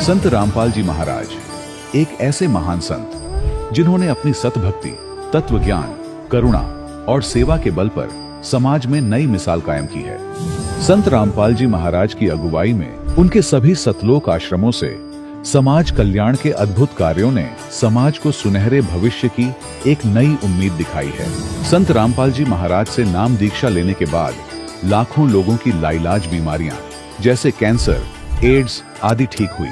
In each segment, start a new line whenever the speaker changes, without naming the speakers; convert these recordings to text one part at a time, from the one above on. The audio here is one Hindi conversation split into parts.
संत रामपाल जी महाराज एक ऐसे महान संत जिन्होंने अपनी सतभक्ति, तत्व ज्ञान, करुणा और सेवा के बल पर समाज में नई मिसाल कायम की है। संत रामपाल जी महाराज की अगुवाई में उनके सभी सतलोक आश्रमों से समाज कल्याण के अद्भुत कार्यों ने समाज को सुनहरे भविष्य की एक नई उम्मीद दिखाई है। संत रामपाल जी महाराज से नाम दीक्षा लेने के बाद लाखों लोगों की लाइलाज बीमारियां जैसे कैंसर, एड्स आदि ठीक हुई।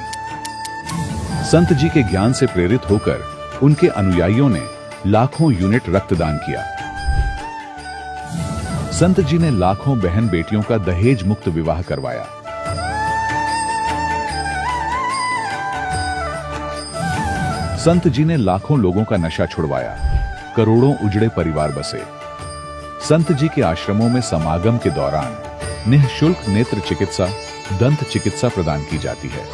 संत जी के ज्ञान से प्रेरित होकर उनके अनुयायियों ने लाखों यूनिट रक्तदान किया। संत जी ने लाखों बहन बेटियों का दहेज मुक्त विवाह करवाया। संत जी ने लाखों लोगों का नशा छुड़वाया, करोड़ों उजड़े परिवार बसे। संत जी के आश्रमों में समागम के दौरान निःशुल्क नेत्र चिकित्सा, दंत चिकित्सा प्रदान की जाती है।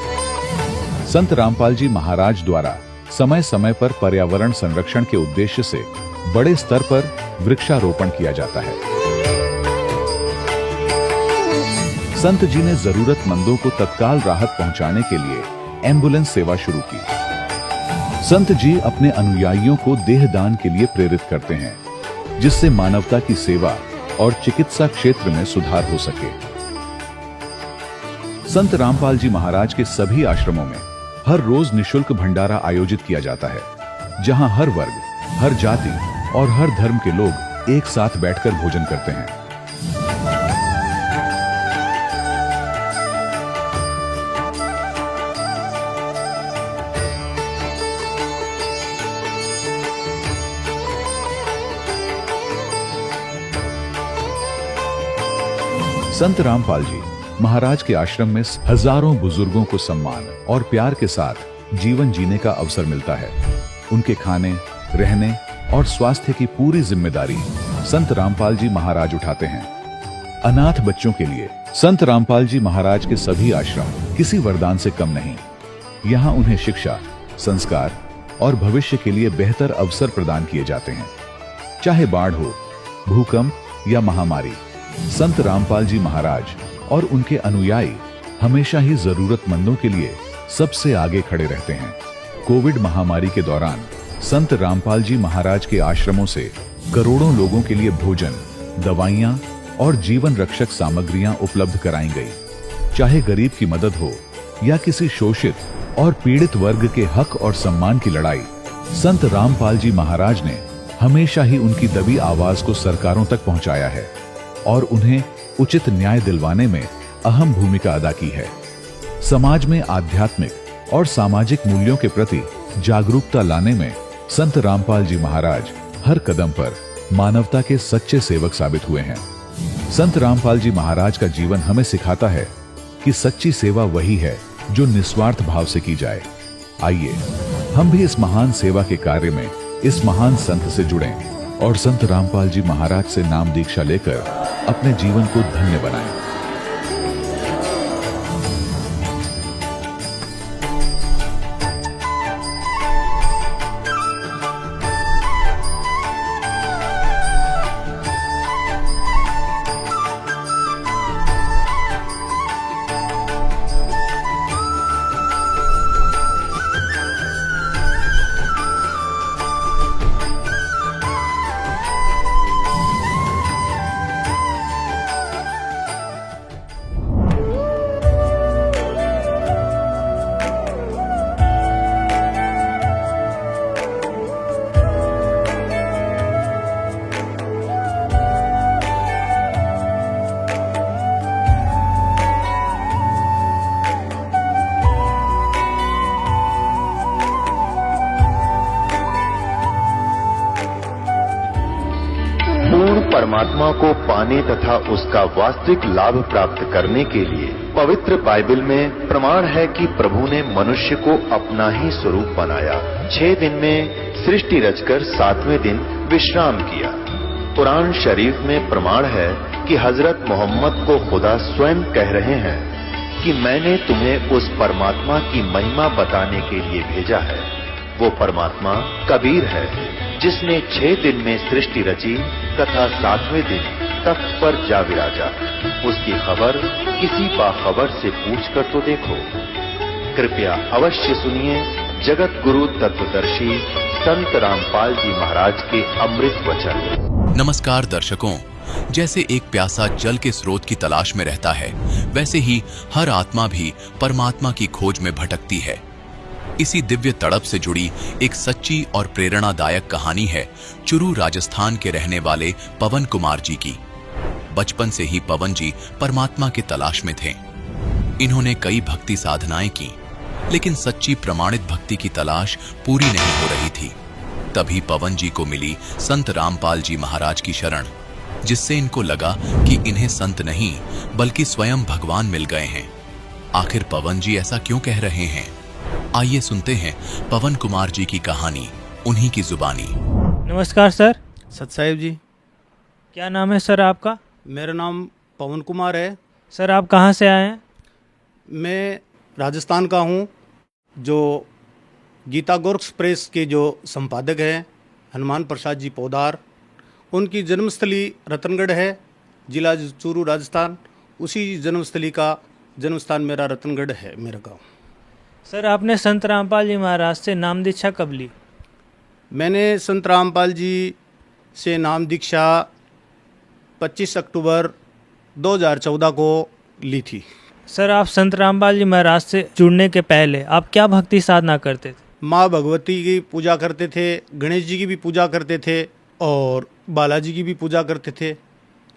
संत रामपाल जी महाराज द्वारा समय समय पर पर्यावरण संरक्षण के उद्देश्य से बड़े स्तर पर वृक्षारोपण किया जाता है। संत जी ने जरूरतमंदों को तत्काल राहत पहुंचाने के लिए एम्बुलेंस सेवा शुरू की। संत जी अपने अनुयायियों को देहदान के लिए प्रेरित करते हैं, जिससे मानवता की सेवा और चिकित्सा क्षेत्र में सुधार हो सके। संत रामपाल जी महाराज के सभी आश्रमों में हर रोज निःशुल्क भंडारा आयोजित किया जाता है, जहां हर वर्ग, हर जाति और हर धर्म के लोग एक साथ बैठकर भोजन करते हैं। संत रामपाल जी महाराज के आश्रम में हजारों बुजुर्गों को सम्मान और प्यार के साथ जीवन जीने का अवसर मिलता है। उनके खाने, रहने और स्वास्थ्य की पूरी जिम्मेदारी संत रामपाल जी महाराज उठाते हैं। अनाथ बच्चों के लिए संत रामपाल जी महाराज के सभी आश्रम किसी वरदान से कम नहीं। यहाँ उन्हें शिक्षा, संस्कार और भविष्य के लिए बेहतर अवसर प्रदान किए जाते हैं। चाहे बाढ़ हो, भूकंप या महामारी, संत रामपाल जी महाराज और उनके अनुयायी हमेशा ही जरूरतमंदों के लिए सबसे आगे खड़े रहते हैं। कोविड महामारी के दौरान संत रामपाल जी महाराज के आश्रमों से करोड़ों लोगों के लिए भोजन, दवाइयां और जीवन रक्षक सामग्रियां उपलब्ध कराई गई। चाहे गरीब की मदद हो या किसी शोषित और पीड़ित वर्ग के हक और सम्मान की लड़ाई, संत रामपाल जी महाराज ने हमेशा ही उनकी दबी आवाज को सरकारों तक पहुंचाया है और उन्हें उचित न्याय दिलवाने में अहम भूमिका अदा की है। समाज में आध्यात्मिक और सामाजिक मूल्यों के प्रति जागरूकता लाने में संत रामपाल जी महाराज हर कदम पर मानवता के सच्चे सेवक साबित हुए हैं। संत रामपाल जी महाराज का जीवन हमें सिखाता है कि सच्ची सेवा वही है जो निस्वार्थ भाव से की जाए। आइए हम भी इस महान सेवा के कार्य में इस महान संत से जुड़ें और संत रामपाल जी महाराज से नाम दीक्षा लेकर अपने जीवन को धन्य बनाएं।
परमात्मा को पाने तथा उसका वास्तविक लाभ प्राप्त करने के लिए पवित्र बाइबल में प्रमाण है कि प्रभु ने मनुष्य को अपना ही स्वरूप बनाया। 6 दिन में सृष्टि रचकर 7वें दिन विश्राम किया। कुरान शरीफ में प्रमाण है कि हजरत मोहम्मद को खुदा स्वयं कह रहे हैं कि मैंने तुम्हें उस परमात्मा की महिमा बताने के लिए भेजा है। वो परमात्मा कबीर है जिसने 6 दिन में सृष्टि रची तथा 7वें दिन तख्त पर जा विराजा। उसकी खबर किसी बाखबर से पूछकर तो देखो। कृपया अवश्य सुनिए जगत गुरु तत्वदर्शी संत रामपाल जी महाराज के अमृत वचन।
नमस्कार दर्शकों, जैसे एक प्यासा जल के स्रोत की तलाश में रहता है, वैसे ही हर आत्मा भी परमात्मा की खोज में भटकती है। इसी दिव्य तड़प से जुड़ी एक सच्ची और प्रेरणादायक कहानी है चुरू राजस्थान के रहने वाले पवन कुमार जी की। बचपन से ही पवन जी परमात्मा की तलाश में थे। इन्होंने कई भक्ति साधनाएं की, लेकिन सच्ची प्रमाणित भक्ति की तलाश पूरी नहीं हो रही थी। तभी पवन जी को मिली संत रामपाल जी महाराज की शरण, जिससे इनको लगा कि इन्हें संत नहीं बल्कि स्वयं भगवान मिल गए हैं। आखिर पवन जी ऐसा क्यों कह रहे हैं? आइए सुनते हैं पवन कुमार जी की कहानी उन्हीं की जुबानी।
नमस्कार सर।
सत साहिब जी।
क्या नाम है सर आपका?
मेरा नाम पवन कुमार है।
सर आप कहाँ से आए हैं?
मैं राजस्थान का हूँ। जो गीता गोरक्स प्रेस के जो संपादक हैं हनुमान प्रसाद जी पोदार, उनकी जन्मस्थली रतनगढ़ है, जिला चूरू राजस्थान। उसी जन्मस्थली का जन्मस्थान मेरा रतनगढ़ है, मेरा गाँव।
सर आपने संत रामपाल जी महाराज से नाम दीक्षा कब ली?
मैंने संत रामपाल जी से नाम दीक्षा 25 अक्टूबर 2014 को ली थी।
सर आप संत रामपाल जी महाराज से जुड़ने के पहले आप क्या भक्ति साधना करते थे?
माँ भगवती की पूजा करते थे, गणेश जी की भी पूजा करते थे और बालाजी की भी पूजा करते थे।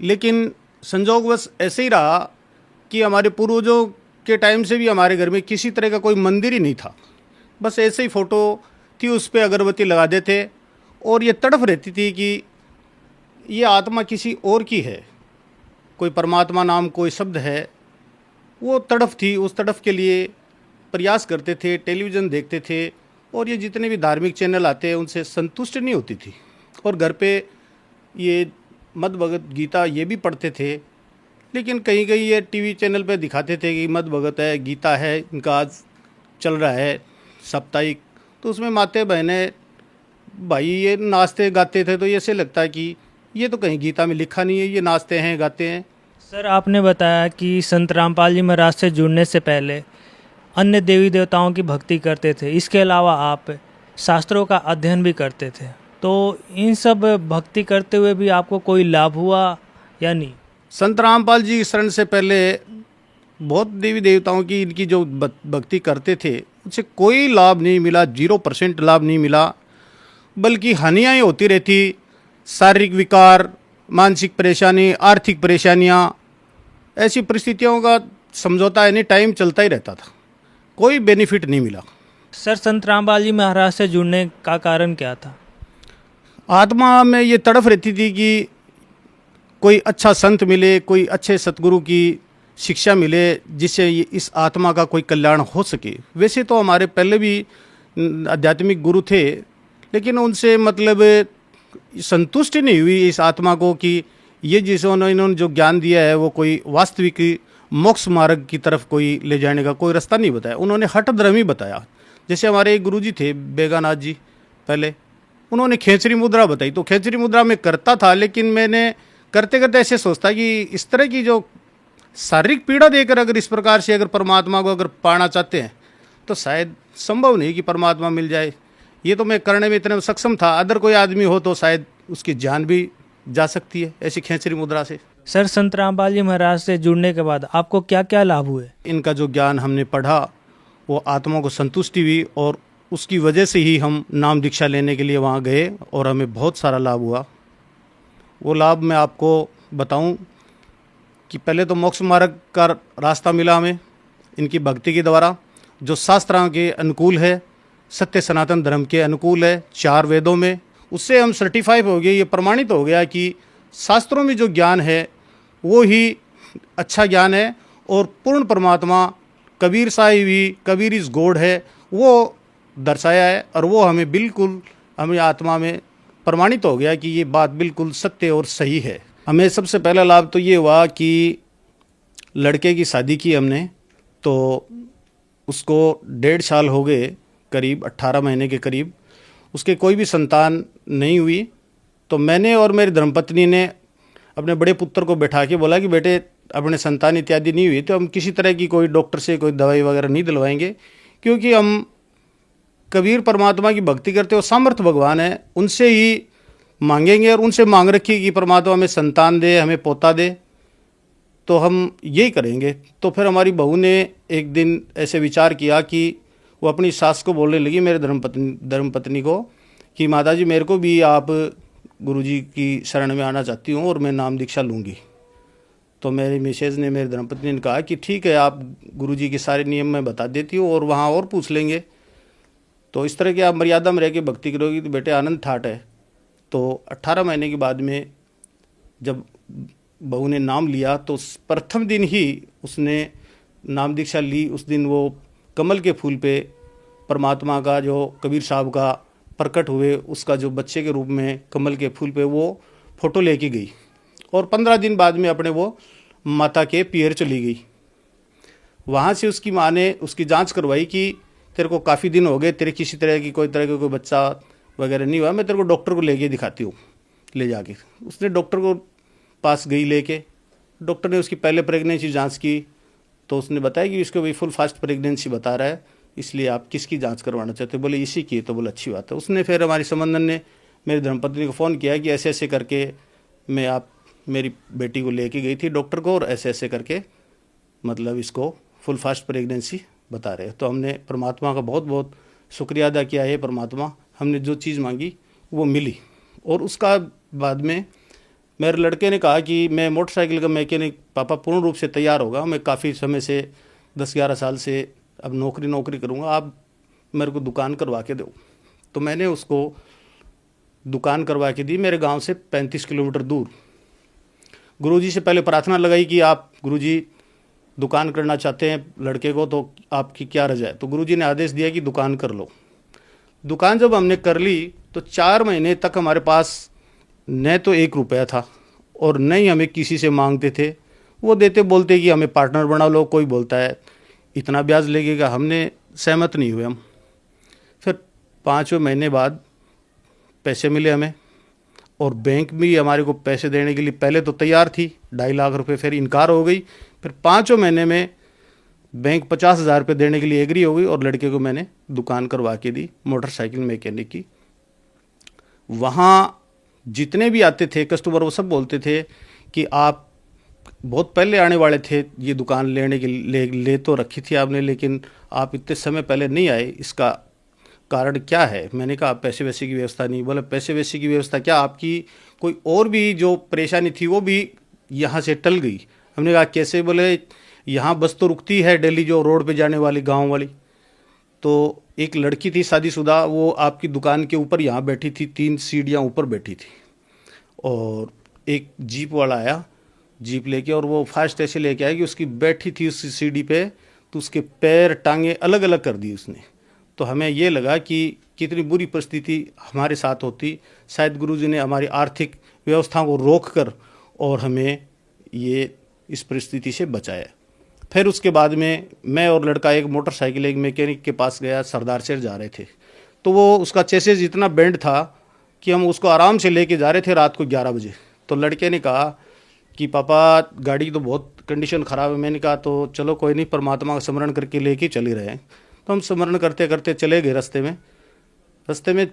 लेकिन संजोगवश ऐसे ही रहा कि हमारे पूर्वजों के टाइम से भी हमारे घर में किसी तरह का कोई मंदिर ही नहीं था। बस ऐसे ही फ़ोटो थी, उस पर अगरबत्ती लगा देते और ये तड़फ रहती थी कि ये आत्मा किसी और की है, कोई परमात्मा नाम कोई शब्द है। वो तड़फ थी, उस तड़फ के लिए प्रयास करते थे, टेलीविज़न देखते थे और ये जितने भी धार्मिक चैनल आते हैं उनसे संतुष्ट नहीं होती थी। और घर पे ये मद भगत गीता ये भी पढ़ते थे, लेकिन कहीं कहीं ये टीवी चैनल पे दिखाते थे कि मद भगत है, गीता है, इनका आज चल रहा है साप्ताहिक, तो उसमें माते बहनें भाई ये नाचते गाते थे। तो ये ऐसे लगता है कि ये तो कहीं गीता में लिखा नहीं है, ये नाचते हैं गाते हैं।
सर आपने बताया कि संत रामपाल जी महाराज से जुड़ने से पहले अन्य देवी देवताओं की भक्ति करते थे, इसके अलावा आप शास्त्रों का अध्ययन भी करते थे। तो इन सब भक्ति करते हुए भी आपको कोई लाभ हुआ या नहीं?
संत रामपाल जी की शरण से पहले बहुत देवी देवताओं की इनकी जो भक्ति करते थे उससे कोई लाभ नहीं मिला, 0% लाभ नहीं मिला, बल्कि हानियाँ ही होती रहती। शारीरिक विकार, मानसिक परेशानी, आर्थिक परेशानियाँ, ऐसी परिस्थितियों का समझौता यानी टाइम चलता ही रहता था, कोई बेनिफिट नहीं मिला।
सर संत रामपाल जी महाराज से जुड़ने का कारण क्या था?
आत्मा में ये तड़फ रहती थी कि कोई अच्छा संत मिले, कोई अच्छे सतगुरु की शिक्षा मिले, जिससे इस आत्मा का कोई कल्याण हो सके। वैसे तो हमारे पहले भी आध्यात्मिक गुरु थे, लेकिन उनसे मतलब संतुष्टि नहीं हुई इस आत्मा को कि ये जिसे इन्होंने जो ज्ञान दिया है वो कोई वास्तविक मोक्ष मार्ग की तरफ कोई ले जाने का कोई रास्ता नहीं बताया। उन्होंने हठ धर्म ही बताया। जैसे हमारे एक गुरुजी थे बेगानाथ जी, पहले उन्होंने खेचरी मुद्रा बताई, तो खेचरी मुद्रा में करता था, लेकिन मैंने करते करते ऐसे सोचता कि इस तरह की जो शारीरिक पीड़ा देकर अगर इस प्रकार से अगर परमात्मा को अगर पाना चाहते हैं तो शायद संभव नहीं कि परमात्मा मिल जाए। ये तो मैं करने में इतने सक्षम था, अदर कोई आदमी हो तो शायद उसकी जान भी जा सकती है ऐसी खेचरी मुद्रा से।
सर संत रामपाल जी महाराज से जुड़ने के बाद आपको क्या क्या लाभ हुए?
इनका जो ज्ञान हमने पढ़ा वो आत्मा को संतुष्टि हुई और उसकी वजह से ही हम नाम दीक्षा लेने के लिए वहाँ गए और हमें बहुत सारा लाभ हुआ। वो लाभ मैं आपको बताऊं कि पहले तो मोक्ष मार्ग का रास्ता मिला हमें इनकी भक्ति के द्वारा, जो शास्त्रों के अनुकूल है, सत्य सनातन धर्म के अनुकूल है, 4 वेदों में। उससे हम सर्टिफाई हो गए, ये प्रमाणित हो गया कि शास्त्रों में जो ज्ञान है वो ही अच्छा ज्ञान है और पूर्ण परमात्मा कबीर साहिब भी कबीर इस गॉड है वो दर्शाया है। और वो हमें बिल्कुल हमें आत्मा में प्रमाणित हो गया कि ये बात बिल्कुल सत्य और सही है। हमें सबसे पहला लाभ तो ये हुआ कि लड़के की शादी की हमने, तो उसको 1.5 साल हो गए, करीब 18 महीने के करीब, उसके कोई भी संतान नहीं हुई। तो मैंने और मेरी धर्मपत्नी ने अपने बड़े पुत्र को बैठा के बोला कि बेटे अपने संतान इत्यादि नहीं हुई तो हम किसी तरह की कोई डॉक्टर से कोई दवाई वगैरह नहीं दिलवाएंगे, क्योंकि हम कबीर परमात्मा की भक्ति करते हो, सामर्थ भगवान है, उनसे ही मांगेंगे और उनसे मांग रखी कि परमात्मा हमें संतान दे, हमें पोता दे, तो हम यही करेंगे। तो फिर हमारी बहू ने एक दिन ऐसे विचार किया कि वो अपनी सास को बोलने लगी, मेरे धर्मपत्नी को, कि माता जी मेरे को भी आप गुरुजी की शरण में आना चाहती हूँ और मैं नाम दीक्षा लूँगी। तो मेरी मिसेज ने, मेरी धर्मपत्नी ने कहा कि ठीक है, आप गुरुजी के सारे नियम मैं बता देती हूँ और वहाँ और पूछ लेंगे। तो इस तरह की आप मर्यादा में रह के भक्ति करोगी तो बेटे आनंद ठाट है। तो 18 महीने के बाद में जब बहू ने नाम लिया तो प्रथम दिन ही उसने नाम दीक्षा ली। उस दिन वो कमल के फूल पे परमात्मा का, जो कबीर साहब का प्रकट हुए, उसका जो बच्चे के रूप में कमल के फूल पे वो फोटो लेके गई और 15 दिन बाद में अपने वो माता के पियर चली गई। वहाँ से उसकी माँ ने उसकी जांच करवाई कि तेरे को काफ़ी दिन हो गए, तेरे किसी तरह की कोई बच्चा वगैरह नहीं हुआ, मैं तेरे को डॉक्टर को लेके दिखाती हूँ। ले जाके उसने डॉक्टर को पास गई लेके, डॉक्टर ने उसकी पहले प्रेगनेंसी जांच की तो उसने बताया कि इसको भी फुल फास्ट प्रेगनेंसी बता रहा है, इसलिए आप किसकी जांच करवाना चाहते हो? बोले इसी की। तो बोले अच्छी बात है। उसने फिर हमारी समंदन ने मेरी धर्मपत्नी को फ़ोन किया कि ऐसे ऐसे करके मैं आप मेरी बेटी को लेके गई थी डॉक्टर को और ऐसे ऐसे करके मतलब इसको फुल फास्ट प्रेगनेंसी बता रहे। तो हमने परमात्मा का बहुत बहुत शुक्रिया अदा किया है। परमात्मा, हमने जो चीज़ मांगी वो मिली। और उसका बाद में मेरे लड़के ने कहा कि मैं मोटरसाइकिल का मैकेनिक पापा पूर्ण रूप से तैयार होगा, मैं काफ़ी समय से 10-11 साल से अब नौकरी करूँगा, आप मेरे को दुकान करवा के दो। तो मैंने उसको दुकान करवा के दी, मेरे गांव से 35 किलोमीटर दूर। गुरुजी से पहले प्रार्थना लगाई कि आप गुरुजी दुकान करना चाहते हैं लड़के को, तो आपकी क्या रजा है? तो गुरुजी ने आदेश दिया कि दुकान कर लो। दुकान जब हमने कर ली तो 4 महीने तक हमारे पास न तो 1 रुपया था और न ही हमें किसी से मांगते थे। वो देते बोलते कि हमें पार्टनर बना लो, कोई बोलता है इतना ब्याज लगेगा, हमने सहमत नहीं हुए हम। फिर 5वें महीने बाद पैसे मिले हमें और बैंक भी हमारे को पैसे देने के लिए पहले तो तैयार थी, 2.5 लाख रुपए, फिर इनकार हो गई। फिर 5वें महीने में बैंक 50,000 रुपये देने के लिए एग्री हो गई और लड़के को मैंने दुकान करवा के दी मोटरसाइकिल मैकेनिक की। वहाँ जितने भी आते थे कस्टमर वो सब बोलते थे कि आप बहुत पहले आने वाले थे, ये दुकान लेने के ले तो रखी थी आपने, लेकिन आप इतने समय पहले नहीं आए, इसका कारण क्या है? मैंने कहा पैसे वैसे की व्यवस्था नहीं। बोले पैसे वैसे की व्यवस्था क्या, आपकी कोई और भी जो परेशानी थी वो भी यहाँ से टल गई। हमने कहा कैसे? बोले यहाँ बस तो रुकती है डेली जो रोड पे जाने वाली गांव वाली। तो एक लड़की थी शादीशुदा, वो आपकी दुकान के ऊपर यहाँ बैठी थी, 3 सीढ़ियाँ ऊपर बैठी थी। और एक जीप वाला आया, जीप लेके, और वो फास्ट ऐसे लेके आया कि उसकी बैठी थी उस सीढ़ी पे, तो उसके पैर टांगे अलग अलग कर दी उसने। तो हमें ये लगा कि कितनी बुरी परिस्थिति हमारे साथ होती, शायद गुरुजी ने हमारी आर्थिक व्यवस्था को रोक कर और हमें ये इस परिस्थिति से बचाया। फिर उसके बाद में मैं और लड़का एक मोटरसाइकिल एक मैकेनिक के पास गया, सरदार शहर जा रहे थे। तो वो उसका चेसिस इतना बेंड था कि हम उसको आराम से लेके जा रहे थे रात को 11 बजे। तो लड़के ने कहा कि पापा गाड़ी की तो बहुत कंडीशन ख़राब है। मैंने कहा तो चलो कोई नहीं, परमात्मा का स्मरण करके लेके चले रहे हैं। तो हम स्मरण करते करते चले गए। रास्ते में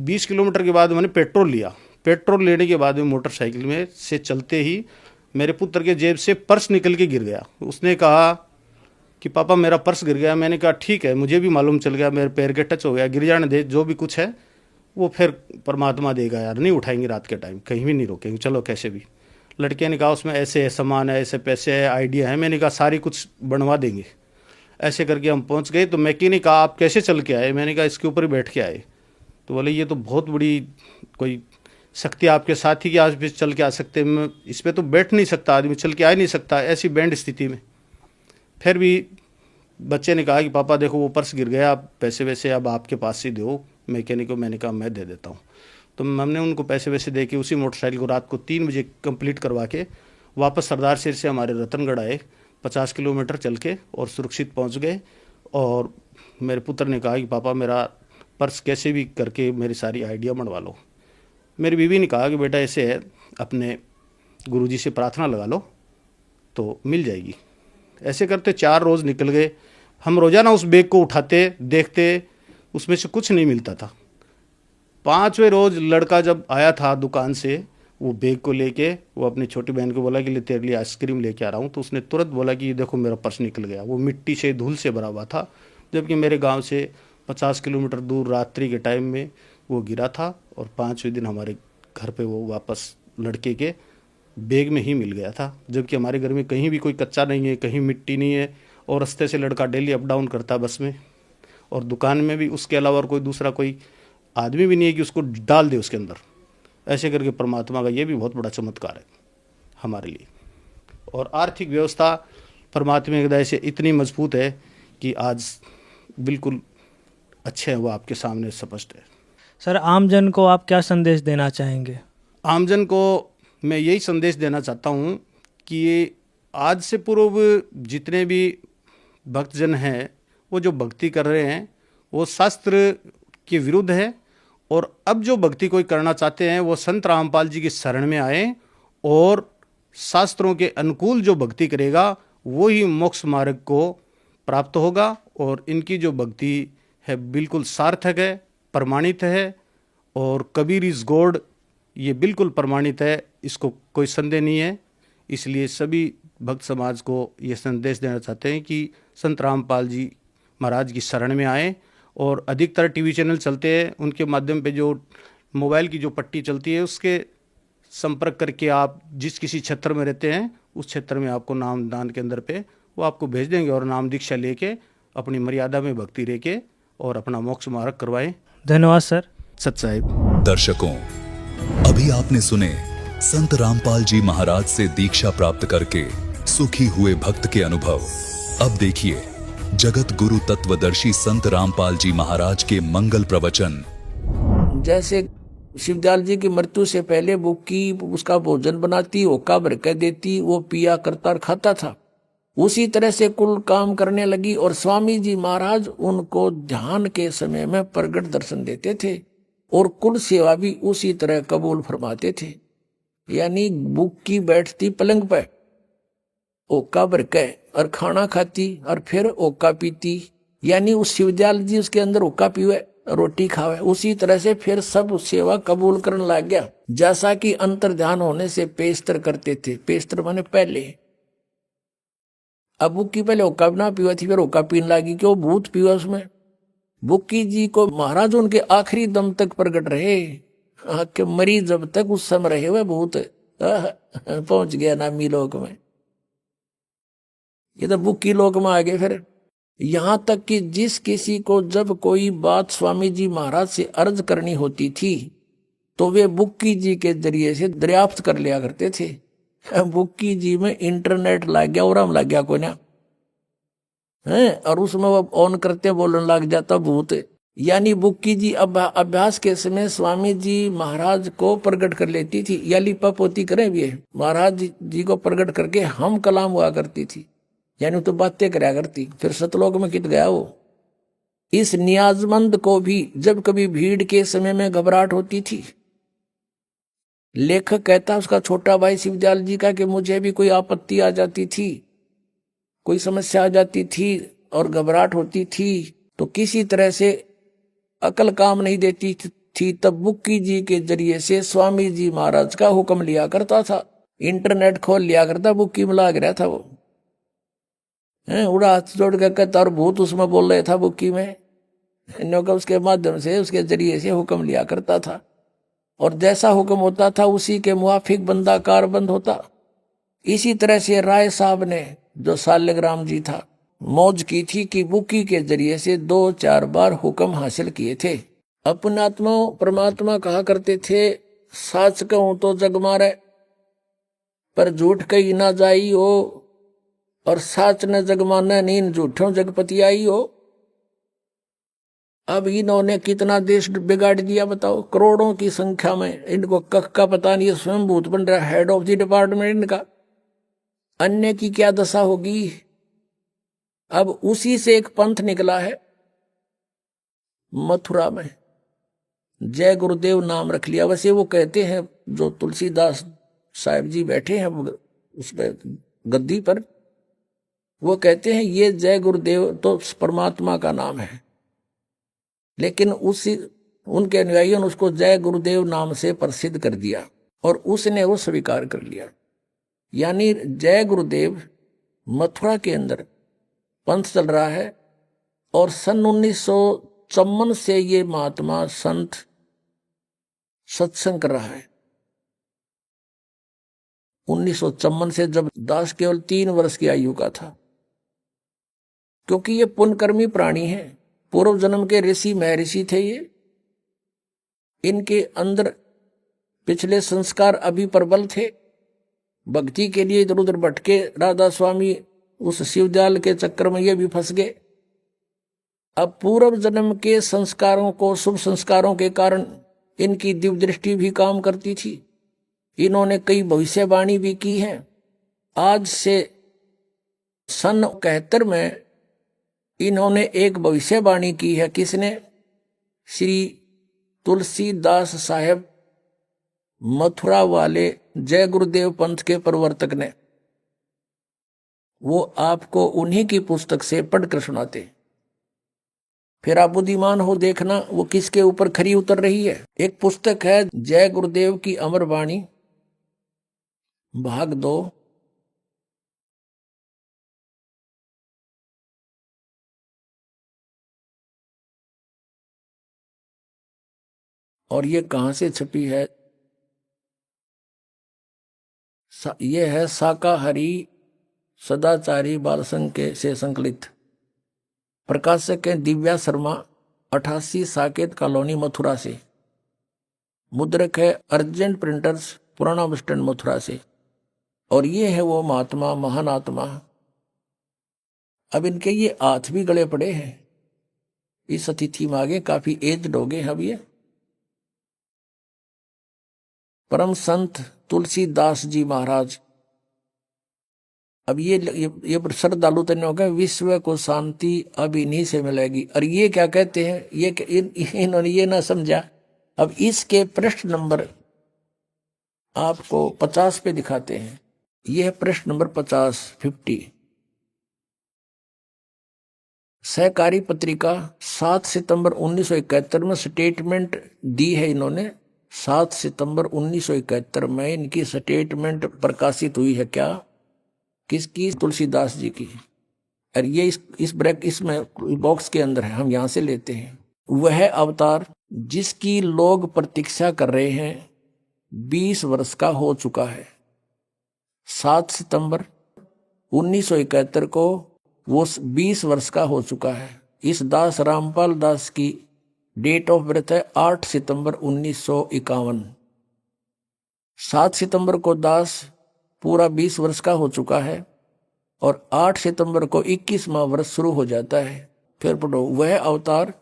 20 किलोमीटर के बाद मैंने पेट्रोल लिया। पेट्रोल लेने के बाद में मोटरसाइकिल में से चलते ही मेरे पुत्र के जेब से पर्स निकल के गिर गया। उसने कहा कि पापा मेरा पर्स गिर गया। मैंने कहा ठीक है, मुझे भी मालूम चल गया, मेरे पैर के टच हो गया, गिर जाने दे, जो भी कुछ है वो फिर परमात्मा देगा यार, नहीं उठाएंगे रात के टाइम, कहीं भी नहीं रोकेंगे, चलो कैसे भी। लड़के ने कहा उसमें ऐसे है सामान है, ऐसे पैसे है, आइडिया है। मैंने कहा सारी कुछ बनवा देंगे। ऐसे करके हम पहुंच गए। तो मैकेनिक कहा आप कैसे चल के आए? मैंने कहा इसके ऊपर ही बैठ के आए। तो बोले ये तो बहुत बड़ी कोई शक्ति आपके साथ ही कि आज भी चल के आ सकते हैं, इस पर तो बैठ नहीं सकता आदमी, चल के आ ही नहीं सकता ऐसी बैंड स्थिति में। फिर भी बच्चे ने कहा कि पापा देखो वो पर्स गिर गया, आप पैसे वैसे अब आपके पास ही दो मैकेनिक को। मैंने कहा मैं दे देता हूँ। तो हमने उनको पैसे वैसे दे के उसी मोटरसाइकिल को रात को 3 बजे कंप्लीट करवा के वापस सरदार शहर से हमारे रतनगढ़ आए, 50 किलोमीटर चल के, और सुरक्षित पहुँच गए। और मेरे पुत्र ने कहा कि पापा मेरा पर्स कैसे भी करके मेरी सारी आइडिया बनवा लो। मेरी बीवी ने कहा कि बेटा ऐसे है, अपने गुरुजी से प्रार्थना लगा लो तो मिल जाएगी। ऐसे करते 4 रोज़ निकल गए। हम रोजाना उस बैग को उठाते देखते, उसमें से कुछ नहीं मिलता था। 5वें रोज लड़का जब आया था दुकान से वो बैग को लेके, वो अपनी छोटी बहन को बोला कि ले तेरे लिए आइसक्रीम लेके आ रहा हूँ, तो उसने तुरंत बोला कि ये देखो मेरा पर्स निकल गया। वो मिट्टी से धूल से भरा हुआ था, जबकि मेरे गांव से 50 किलोमीटर दूर रात्रि के टाइम में वो गिरा था और 5वें दिन हमारे घर पे वो वापस लड़के के बैग में ही मिल गया था। जबकि हमारे घर में कहीं भी कोई कच्चा नहीं है, कहीं मिट्टी नहीं है, और रास्ते से लड़का डेली अप डाउन करता बस में, और दुकान में भी उसके अलावा और कोई दूसरा कोई आदमी भी नहीं है कि उसको डाल दे उसके अंदर। ऐसे करके परमात्मा का ये भी बहुत बड़ा चमत्कार है हमारे लिए। और आर्थिक व्यवस्था परमात्मा की दया से इतनी मजबूत है कि आज बिल्कुल अच्छे हैं, वो आपके सामने स्पष्ट है।
सर, आमजन को आप क्या संदेश देना चाहेंगे?
आमजन को मैं यही संदेश देना चाहता हूँ कि आज से पूर्व जितने भी भक्तजन हैं वो जो भक्ति कर रहे हैं वो शास्त्र के विरुद्ध है, और अब जो भक्ति कोई करना चाहते हैं वो संत रामपाल जी की शरण में आए, और शास्त्रों के अनुकूल जो भक्ति करेगा वो ही मोक्ष मार्ग को प्राप्त होगा। और इनकी जो भक्ति है बिल्कुल सार्थक है, प्रमाणित है, और कबीर इज गॉड ये बिल्कुल प्रमाणित है, इसको कोई संदेह नहीं है। इसलिए सभी भक्त समाज को ये संदेश देना चाहते हैं कि संत रामपाल जी महाराज की शरण में आए, और अधिकतर टीवी चैनल चलते हैं उनके माध्यम पे जो मोबाइल की जो पट्टी चलती है उसके संपर्क करके आप जिस किसी क्षेत्र में रहते हैं उस क्षेत्र में आपको नाम दान के अंदर पे वो आपको भेज देंगे, और नाम दीक्षा लेके अपनी मर्यादा में भक्ति रह के और अपना मोक्ष मार्ग करवाएं।
धन्यवाद सर।
सत साहिब।
दर्शकों, अभी आपने सुने संत रामपाल जी महाराज से दीक्षा प्राप्त करके सुखी हुए भक्त के अनुभव। अब देखिए जगत गुरु तत्वदर्शी संत रामपाल जी महाराज के मंगल प्रवचन।
जैसे शिवदयाल जी की मृत्यु से पहले बुक्की उसका भोजन बनाती, होका भर के देती, वो पिया करता और खाता था। उसी तरह से कुल काम करने लगी, और स्वामी जी महाराज उनको ध्यान के समय में प्रगट दर्शन देते थे, और कुल सेवा भी उसी तरह कबूल फरमाते थे। यानी बुक्की बैठती पलंग पे, ओका भर के और खाना खाती, और फिर ओका पीती। यानी उस शिवदयाल जी उसके अंदर ओका पीवे, रोटी खावे। उसी तरह से फिर सब सेवा कबूल करने लग गया, जैसा कि अंतर ध्यान होने से पेस्तर करते थे। पेस्तर माने पहले। अब बुक्की पहले ओका ना पीवा थी, फिर ओका पीने लगी, क्यों भूत पीवा उसमें। बुक्की जी को महाराज उनके आखिरी दम तक प्रकट रहे, कि मरी जब तक उस समय रहे हुए भूत पहुंच गया नामी लोक में। ये तो बुक्की लोक में आ गए। फिर यहां तक कि जिस किसी को जब कोई बात स्वामी जी महाराज से अर्ज करनी होती थी तो वे बुक्की जी के जरिए से दरियाफ्त कर लिया करते थे। बुक्की जी में इंटरनेट लग गया, और हम लग गया को ना है, और उसमें वो ऑन करते बोलने लग जाता भूत। यानी बुक्की जी अभ्यास के समय स्वामी जी महाराज को प्रकट कर लेती थी, या लिपा पोती करें भी महाराज जी को प्रकट करके हम कलाम हुआ करती थी, यानी तो बातें कराया करती। फिर सतलोक में कित गया वो। इस नियाजमंद को भी जब कभी भीड़ के समय में घबराहट होती थी, लेखक कहता उसका छोटा भाई शिवदयाल जी का कि मुझे भी कोई आपत्ति आ जाती थी, कोई समस्या आ जाती थी और घबराहट होती थी, तो किसी तरह से अकल काम नहीं देती थी, तब बुक्की जी के जरिए से स्वामी जी महाराज का हुक्म लिया करता था। इंटरनेट खोल लिया करता, बुक्की में लाग रहा था वो, उड़ा हाथ जोड़ के कहता, और भूत उसमें बोल रहे था बुक्की में, उसके माध्यम से उसके जरिए से हुक्म लिया करता था, और जैसा हुक्म होता था उसी के मुआफिक बंदा कारबंद होता। इसी तरह से राय साहब ने, जो सालिग्राम जी था, मौज की थी कि बुक्की के जरिए से 2-4 बार हुक्म हासिल किए थे। अपनात्मा परमात्मा कहा करते थे, साच कहूं तो जग मारे, पर झूठ कही ना जाई हो, और साच न जग माने नीन झूठों जगपति आई हो। अब इन्होंने कितना देश बिगाड़ दिया बताओ, करोड़ों की संख्या में। इनको कख का पता नहीं, स्वयं भूत बन रहा, हेड ऑफ द डिपार्टमेंट इनका। अन्य की क्या दशा होगी। अब उसी से एक पंथ निकला है मथुरा में, जय गुरुदेव नाम रख लिया। वैसे वो कहते हैं, जो तुलसीदास साहिब जी बैठे हैं उसमें गद्दी पर, वो कहते हैं ये जय गुरुदेव तो परमात्मा का नाम है, लेकिन उसी उनके अनुयायियों ने उसको जय गुरुदेव नाम से प्रसिद्ध कर दिया और उसने वो स्वीकार कर लिया। यानी जय गुरुदेव मथुरा के अंदर पंथ चल रहा है और सन 1954 से ये महात्मा संत सत्संग कर रहा है। 1954 से, जब दास केवल 3 वर्ष की आयु का था। क्योंकि ये पुण्यकर्मी प्राणी है, पूर्व जन्म के ऋषि महर्षि थे ये, इनके अंदर पिछले संस्कार अभी प्रबल थे, भक्ति के लिए इधर उधर भटके राधा स्वामी उस शिवदयाल के चक्कर में ये भी फंस गए। अब पूर्व जन्म के संस्कारों को, शुभ संस्कारों के कारण इनकी दिव्य दृष्टि भी काम करती थी। इन्होंने कई भविष्यवाणी भी की है। आज से सन 71 में इन्होंने एक भविष्यवाणी की है। किसने? श्री तुलसीदास साहेब मथुरा वाले जय गुरुदेव पंथ के प्रवर्तक ने। वो आपको उन्हीं की पुस्तक से पढ़कर सुनाते। फिर आप बुद्धिमान हो, देखना वो किसके ऊपर खरी उतर रही है। एक पुस्तक है जय गुरुदेव की अमर वाणी, भाग 2। और ये कहां से छपी है? ये है शाकाहारी सदाचारी बाल संघ के से संकलित। प्रकाशक है दिव्या शर्मा, 88 साकेत कॉलोनी मथुरा से। मुद्रक है अर्जेंट प्रिंटर्स, पुराना बस स्टैंड मथुरा से। और ये है वो महात्मा, महान आत्मा। अब इनके ये हाथ भी गले पड़े हैं। इस अतिथि में आगे काफी एज्ड हो गए। अब ये परम संत तुलसीदास जी महाराज। अब ये श्रद्धालु तन्य होगा, विश्व को शांति अब इन्हीं से मिलेगी। और ये क्या कहते हैं, इन्होंने ये ना समझा। अब इसके पृष्ठ नंबर आपको 50 पे दिखाते हैं। यह है पृष्ठ नंबर 50। सहकारी पत्रिका 7 सितंबर 1971 में स्टेटमेंट दी है इन्होंने। 7 सितंबर 1971 में इनकी स्टेटमेंट प्रकाशित हुई है। क्या? किसकी? तुलसीदास जी की। और ये इसमें बॉक्स के अंदर है, हम यहां से लेते हैं। वह अवतार जिसकी लोग प्रतीक्षा कर रहे हैं 20 वर्ष का हो चुका है। 7 सितंबर 1971 को वो 20 वर्ष का हो चुका है। इस दास रामपाल दास की डेट ऑफ बर्थ है 8 सितंबर 1951। 7 सितंबर को दास पूरा 20 वर्ष का हो चुका है और 8 सितंबर को 21वां वर्ष शुरू हो जाता है। फिर पढ़ो, वह अवतार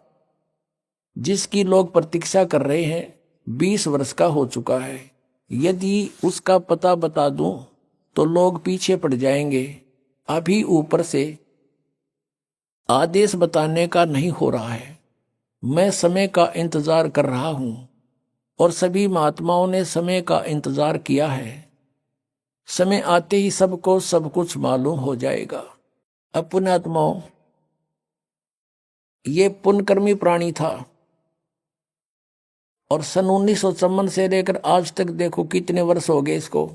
जिसकी लोग प्रतीक्षा कर रहे हैं 20 वर्ष का हो चुका है। यदि उसका पता बता दूं तो लोग पीछे पड़ जाएंगे। अभी ऊपर से आदेश बताने का नहीं हो रहा है। मैं समय का इंतजार कर रहा हूं और सभी महात्माओं ने समय का इंतजार किया है। समय आते ही सबको सब कुछ मालूम हो जाएगा। अब पुण्यात्माओं, ये पुण्यकर्मी प्राणी था और सन 1954 से लेकर आज तक देखो कितने वर्ष हो गए इसको,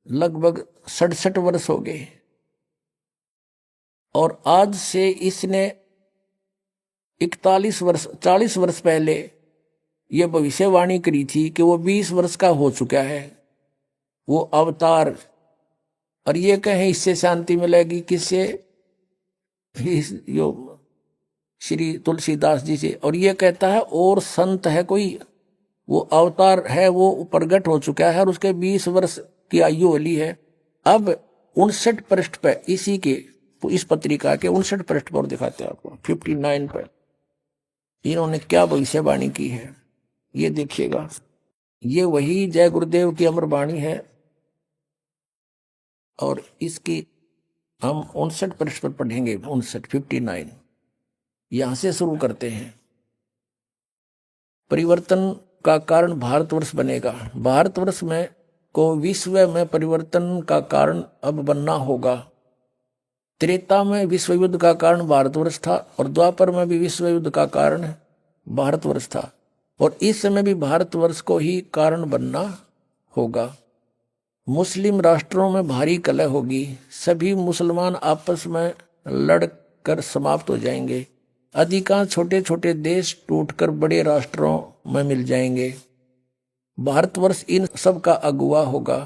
लगभग 67 वर्ष हो गए। और आज से इसने 40 वर्ष पहले ये भविष्यवाणी करी थी कि वो 20 वर्ष का हो चुका है वो अवतार। और ये कहें इससे शांति मिलेगी, किससे? श्री तुलसीदास जी से। और ये कहता है और संत है कोई, वो अवतार है, वो प्रगट हो चुका है और उसके 20 वर्ष की आयु वाली है। अब 59 पृष्ठ पे इसी के, इस पत्रिका के 59 पृष्ठ पर दिखाते हैं आपको, 59 पर इन्होंने क्या भविष्यवाणी की है ये देखिएगा। ये वही जय गुरुदेव की अमर वाणी है और इसकी हम 59 पृष्ठ पर पढ़ेंगे। 59 यहां से शुरू करते हैं। परिवर्तन का कारण भारतवर्ष बनेगा। भारतवर्ष में को विश्व में परिवर्तन का कारण अब बनना होगा। त्रेता में विश्व युद्ध का कारण भारतवर्ष था और द्वापर में भी विश्व युद्ध का कारण भारतवर्ष था और इस समय भी भारतवर्ष को ही कारण बनना होगा। मुस्लिम राष्ट्रों में भारी कलह होगी, सभी मुसलमान आपस में लड़कर समाप्त हो जाएंगे, अधिकांश छोटे छोटे देश टूटकर बड़े राष्ट्रों में मिल जाएंगे। भारतवर्ष इन सब का अगुवा होगा।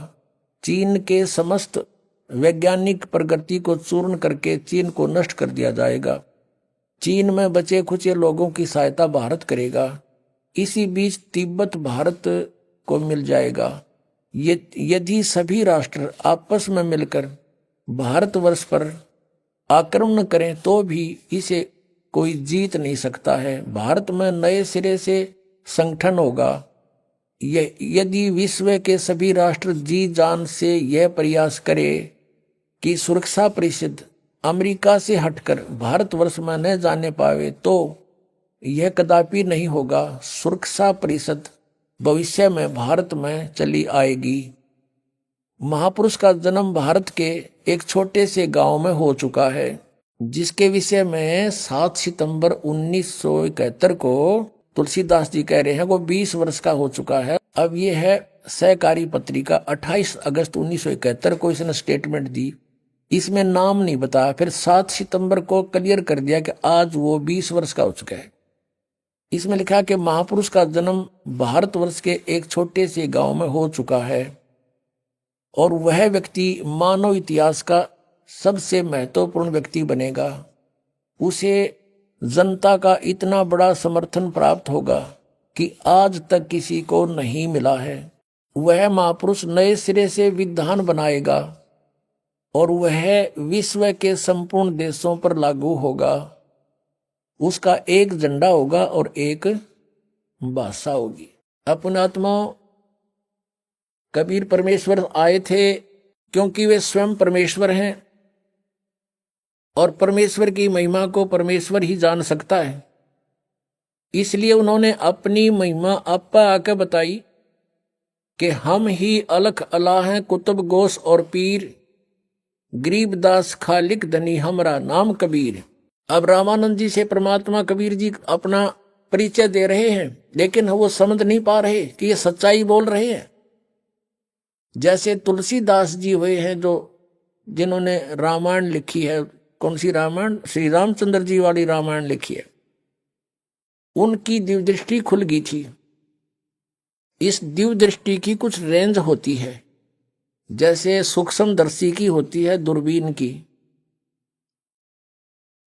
चीन के समस्त वैज्ञानिक प्रगति को चूर्ण करके चीन को नष्ट कर दिया जाएगा। चीन में बचे खुचे लोगों की सहायता भारत करेगा। इसी बीच तिब्बत भारत को मिल जाएगा। यदि सभी राष्ट्र आपस में मिलकर भारतवर्ष पर आक्रमण करें तो भी इसे कोई जीत नहीं सकता है। भारत में नए सिरे से संगठन होगा। यदि विश्व के सभी राष्ट्र जी जान से यह प्रयास करे कि सुरक्षा परिषद अमेरिका से हटकर भारतवर्ष में न जाने पावे तो यह कदापि नहीं होगा। सुरक्षा परिषद भविष्य में भारत में चली आएगी। महापुरुष का जन्म भारत के एक छोटे से गांव में हो चुका है, जिसके विषय में 7 सितंबर 1971 को तुलसीदास जी कह रहे हैं वो 20 वर्ष का हो चुका है। अब ये है सहकारी पत्रिका 28 अगस्त 1971 को इसने स्टेटमेंट दी। इसमें नाम नहीं बताया, फिर 7 सितंबर को क्लियर कर दिया कि आज वो 20 वर्ष का हो चुका है। इसमें लिखा कि महापुरुष का जन्म भारतवर्ष के एक छोटे से गांव में हो चुका है और वह व्यक्ति मानव इतिहास का सबसे महत्वपूर्ण व्यक्ति बनेगा। उसे जनता का इतना बड़ा समर्थन प्राप्त होगा कि आज तक किसी को नहीं मिला है। वह महापुरुष नए सिरे से विधान बनाएगा और वह विश्व के संपूर्ण देशों पर लागू होगा। उसका एक झंडा होगा और एक भाषा होगी। अपने आत्माओं, कबीर परमेश्वर आए थे क्योंकि वे स्वयं परमेश्वर हैं और परमेश्वर की महिमा को परमेश्वर ही जान सकता है। इसलिए उन्होंने अपनी महिमा आपा आकर बताई कि हम ही अलख अला हैं, कुतुब गोस और पीर, गरीबदास खालिक धनी हमरा नाम कबीर। अब रामानंद जी से परमात्मा कबीर जी अपना परिचय दे रहे हैं, लेकिन वो समझ नहीं पा रहे कि ये सच्चाई बोल रहे हैं। जैसे तुलसीदास जी हुए हैं जिन्होंने रामायण लिखी है। कौन सी रामायण? श्री रामचंद्र जी वाली रामायण लिखी है। उनकी दिव्य दृष्टि खुल गई थी। इस दिव्य दृष्टि की कुछ रेंज होती है, जैसे सूक्ष्मदर्शी की होती है दूरबीन की,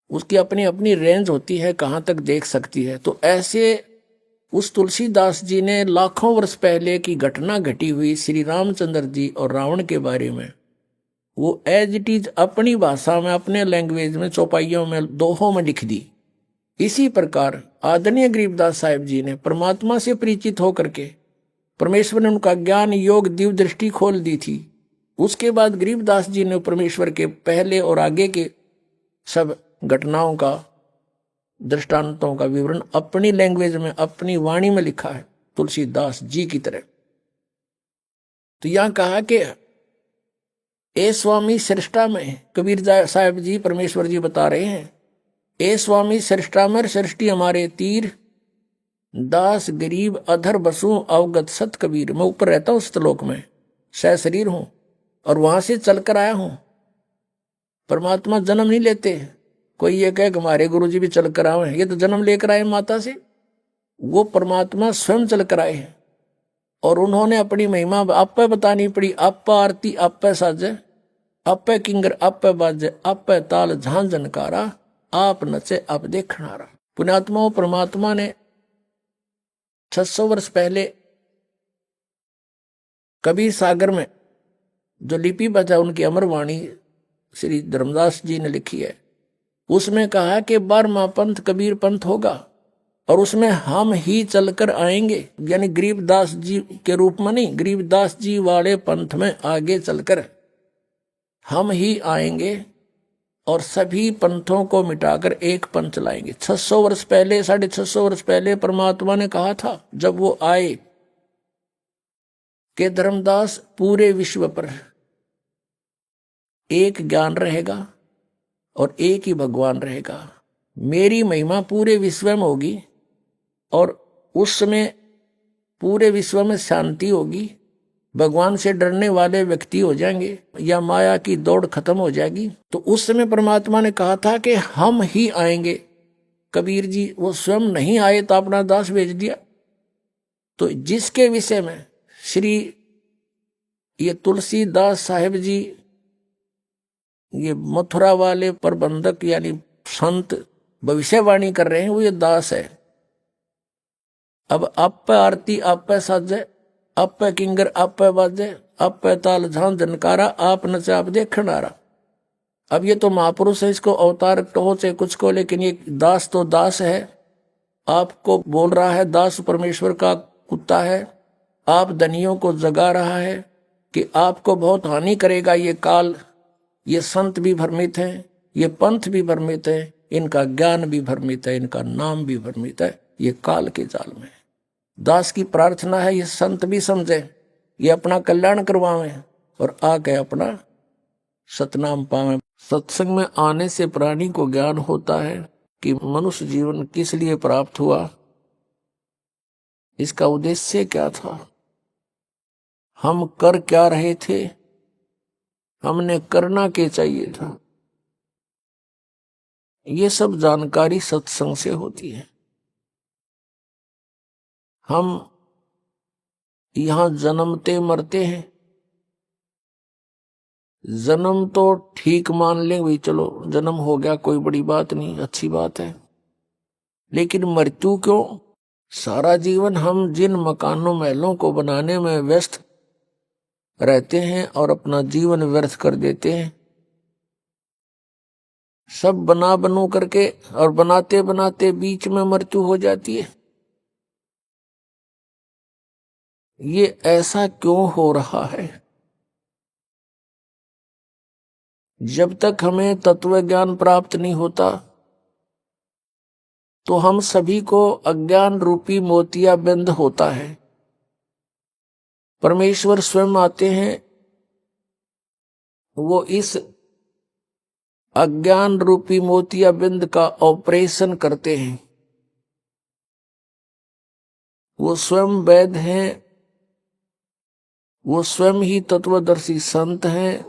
उसकी अपनी अपनी रेंज होती है, कहां तक देख सकती है। तो ऐसे उस तुलसीदास जी ने लाखों वर्ष पहले की घटना घटी हुई श्री रामचंद्र जी और रावण के बारे में वो एज इट इज अपनी भाषा में, अपने लैंग्वेज में, चौपाइयों में, दोहों में लिख दी। इसी प्रकार आदरणीय गरीबदास साहिब जी ने परमात्मा से परिचित होकर के परमेश्वर ने उनका ज्ञान योग दिव्य दृष्टि खोल दी थी। उसके बाद गरीबदास जी ने परमेश्वर के पहले और आगे के सब घटनाओं का, दृष्टांतों का विवरण अपनी लैंग्वेज में, अपनी वाणी में लिखा है, तुलसीदास जी की तरह। तो यहां कहा कि ए स्वामी सृष्टा में, कबीर साहब जी परमेश्वर जी बता रहे हैं, ए स्वामी सृष्टा में सृष्टि हमारे तीर, दास गरीब अधर बसू अवगत सत कबीर। मैं ऊपर रहता हूं उस श्लोक में, सह शरीर हूं और वहां से चलकर आया हूं। परमात्मा जन्म नहीं लेते। कोई ये कहे कि हमारे गुरु जी भी चलकर आए हैं, ये तो जन्म लेकर आए माता से। वो परमात्मा स्वयं चलकर आए हैं और उन्होंने अपनी महिमा आप पे बतानी पड़ी। आप पे आरती, आप पे साजे, आप पे किंगर, आप पे बाजे, आप पे ताल झांझ जनकारा, आप नचे आप देखनारा। पुण्यात्माओं, परमात्मा ने 600 वर्ष पहले कबीर सागर में जो लिपि बचा, उनकी अमर वाणी श्री धर्मदास जी ने लिखी है, उसमें कहा कि 12वां पंथ कबीर पंथ होगा और उसमें हम ही चलकर आएंगे। यानी गरीबदास जी के रूप में नहीं, गरीबदास जी वाले पंथ में आगे चलकर हम ही आएंगे और सभी पंथों को मिटाकर एक पंथ लाएंगे। 600 वर्ष पहले, 650 वर्ष पहले परमात्मा ने कहा था जब वो आए कि धर्मदास पूरे विश्व पर एक ज्ञान रहेगा और एक ही भगवान रहेगा। मेरी महिमा पूरे विश्व में होगी और उस समय पूरे विश्व में शांति होगी, भगवान से डरने वाले व्यक्ति हो जाएंगे या माया की दौड़ खत्म हो जाएगी। तो उस समय परमात्मा ने कहा था कि हम ही आएंगे। कबीर जी वो स्वयं नहीं आए तो अपना दास भेज दिया। तो जिसके विषय में श्री ये तुलसीदास साहेब जी, ये मथुरा वाले प्रबंधक यानी संत भविष्यवाणी कर रहे हैं, वो ये दास है। अब आप पे आरती, आप पे साजे, आप पे किंगर, आप पे बाजे, आप पे ताल झांझ जनकारा, आप नचे आप देखण आ रहा। अब ये तो महापुरुष है, इसको अवतार कहो चाहे कुछ को, लेकिन ये दास तो दास है। आपको बोल रहा है, दास परमेश्वर का कुत्ता है। आप धनियों को जगा रहा है कि आपको बहुत हानि करेगा ये काल। ये संत भी भ्रमित हैं, ये पंथ भी भ्रमित है, इनका ज्ञान भी भ्रमित है, इनका नाम भी भ्रमित है। ये काल के जाल में दास की प्रार्थना है ये संत भी समझे, ये अपना कल्याण करवावें और आके अपना सतनाम पावें। सत्संग में आने से प्राणी को ज्ञान होता है कि मनुष्य जीवन किस लिए प्राप्त हुआ, इसका उद्देश्य क्या था, हम कर क्या रहे थे, हमने करना क्या चाहिए था। ये सब जानकारी सत्संग से होती है। हम यहां जन्मते मरते हैं। जन्म तो ठीक मान लें भाई, चलो जन्म हो गया, कोई बड़ी बात नहीं, अच्छी बात है। लेकिन मृत्यु क्यों? सारा जीवन हम जिन मकानों महलों को बनाने में व्यस्त रहते हैं और अपना जीवन व्यर्थ कर देते हैं, सब बना बनू करके, और बनाते बनाते बीच में मृत्यु हो जाती है। ये ऐसा क्यों हो रहा है? जब तक हमें तत्व ज्ञान प्राप्त नहीं होता तो हम सभी को अज्ञान रूपी मोतियाबिंद होता है। परमेश्वर स्वयं आते हैं, वो इस अज्ञान रूपी मोतियाबिंद का ऑपरेशन करते हैं। वो स्वयं वैद्य हैं, वो स्वयं ही तत्वदर्शी संत हैं।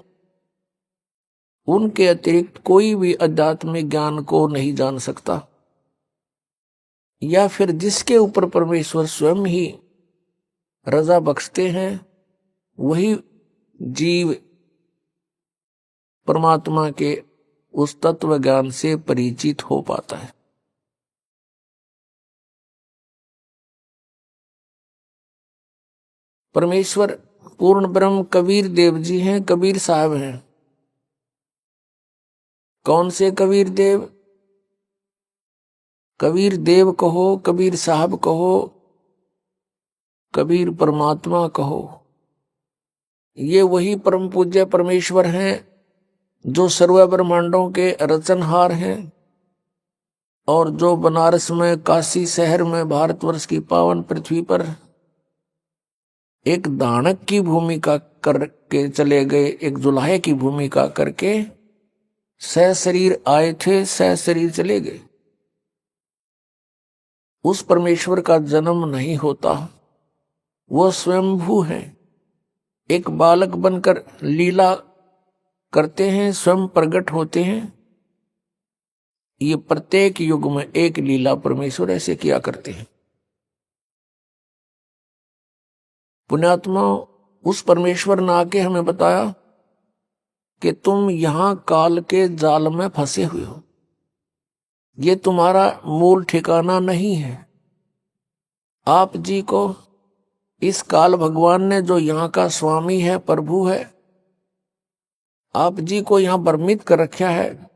उनके अतिरिक्त कोई भी आध्यात्मिक ज्ञान को नहीं जान सकता, या फिर जिसके ऊपर परमेश्वर स्वयं ही रजा बख्शते हैं वही जीव परमात्मा के उस तत्व ज्ञान से परिचित हो पाता है। परमेश्वर पूर्ण ब्रह्म कबीर देव जी हैं, कबीर साहब हैं। कौन से कबीर देव? कबीर देव कहो, कबीर साहब कहो, कबीर परमात्मा कहो, ये वही परम पूज्य परमेश्वर हैं जो सर्व ब्रह्मांडों के रचनहार हैं और जो बनारस में, काशी शहर में, भारतवर्ष की पावन पृथ्वी पर एक दानक की भूमिका करके चले गए, एक जुलाहे की भूमिका करके सशरीर आए थे, सशरीर चले गए। उस परमेश्वर का जन्म नहीं होता, वो स्वयंभू है। एक बालक बनकर लीला करते हैं, स्वयं प्रकट होते हैं। ये प्रत्येक युग में एक लीला परमेश्वर ऐसे किया करते हैं। पुण्यात्मा, उस परमेश्वर ने आके हमें बताया कि तुम यहां काल के जाल में फंसे हुए हो, ये तुम्हारा मूल ठिकाना नहीं है। आप जी को इस काल भगवान ने, जो यहाँ का स्वामी है, प्रभु है, आप जी को यहां भ्रमित कर रखा है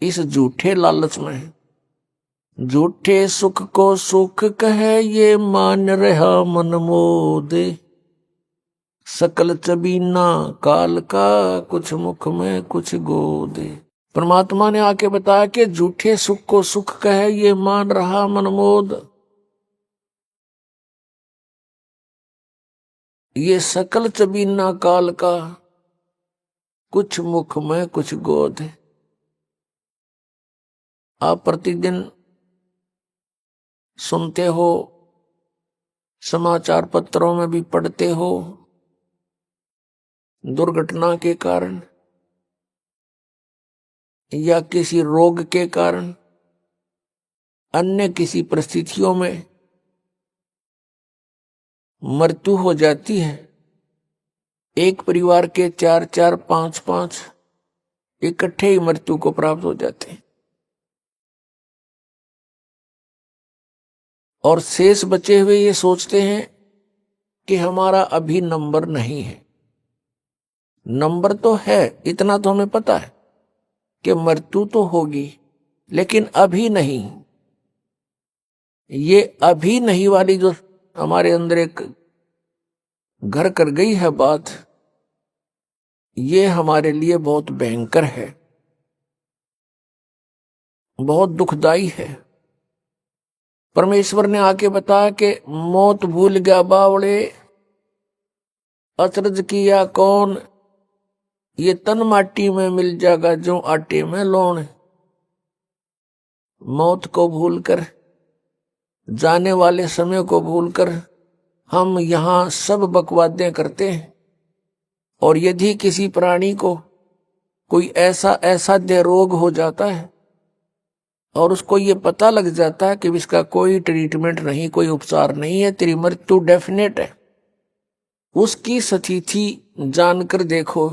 इस झूठे लालच में। झूठे सुख को सुख कहे ये मान रहा मन मोदे, सकल चबीना काल का कुछ मुख में कुछ गोदे। परमात्मा ने आके बताया कि झूठे सुख को सुख कहे ये मान रहा मन मोद। ये सकल चबीना काल का, कुछ मुख में कुछ गोद है। आप प्रतिदिन सुनते हो, समाचार पत्रों में भी पढ़ते हो, दुर्घटना के कारण या किसी रोग के कारण, अन्य किसी परिस्थितियों में मृत्यु हो जाती है। एक परिवार के 4-4, 5-5 इकट्ठे ही मृत्यु को प्राप्त हो जाते हैं, और शेष बचे हुए ये सोचते हैं कि हमारा अभी नंबर नहीं है। नंबर तो है, इतना तो हमें पता है कि मृत्यु तो होगी, लेकिन अभी नहीं। ये अभी नहीं वाली जो हमारे अंदर एक घर कर गई है बात, ये हमारे लिए बहुत भयंकर है, बहुत दुखदाई है। परमेश्वर ने आके बताया कि मौत भूल गया बावड़े, अचरज किया कौन, ये तन माटी में मिल जाएगा जो आटे में लोण। मौत को भूलकर, जाने वाले समय को भूलकर हम यहां सब बकवादें करते हैं। और यदि किसी प्राणी को कोई ऐसा दे रोग हो जाता है और उसको ये पता लग जाता है कि इसका कोई ट्रीटमेंट नहीं, कोई उपचार नहीं है, तेरी मृत्यु डेफिनेट है, उसकी स्थिति जानकर देखो,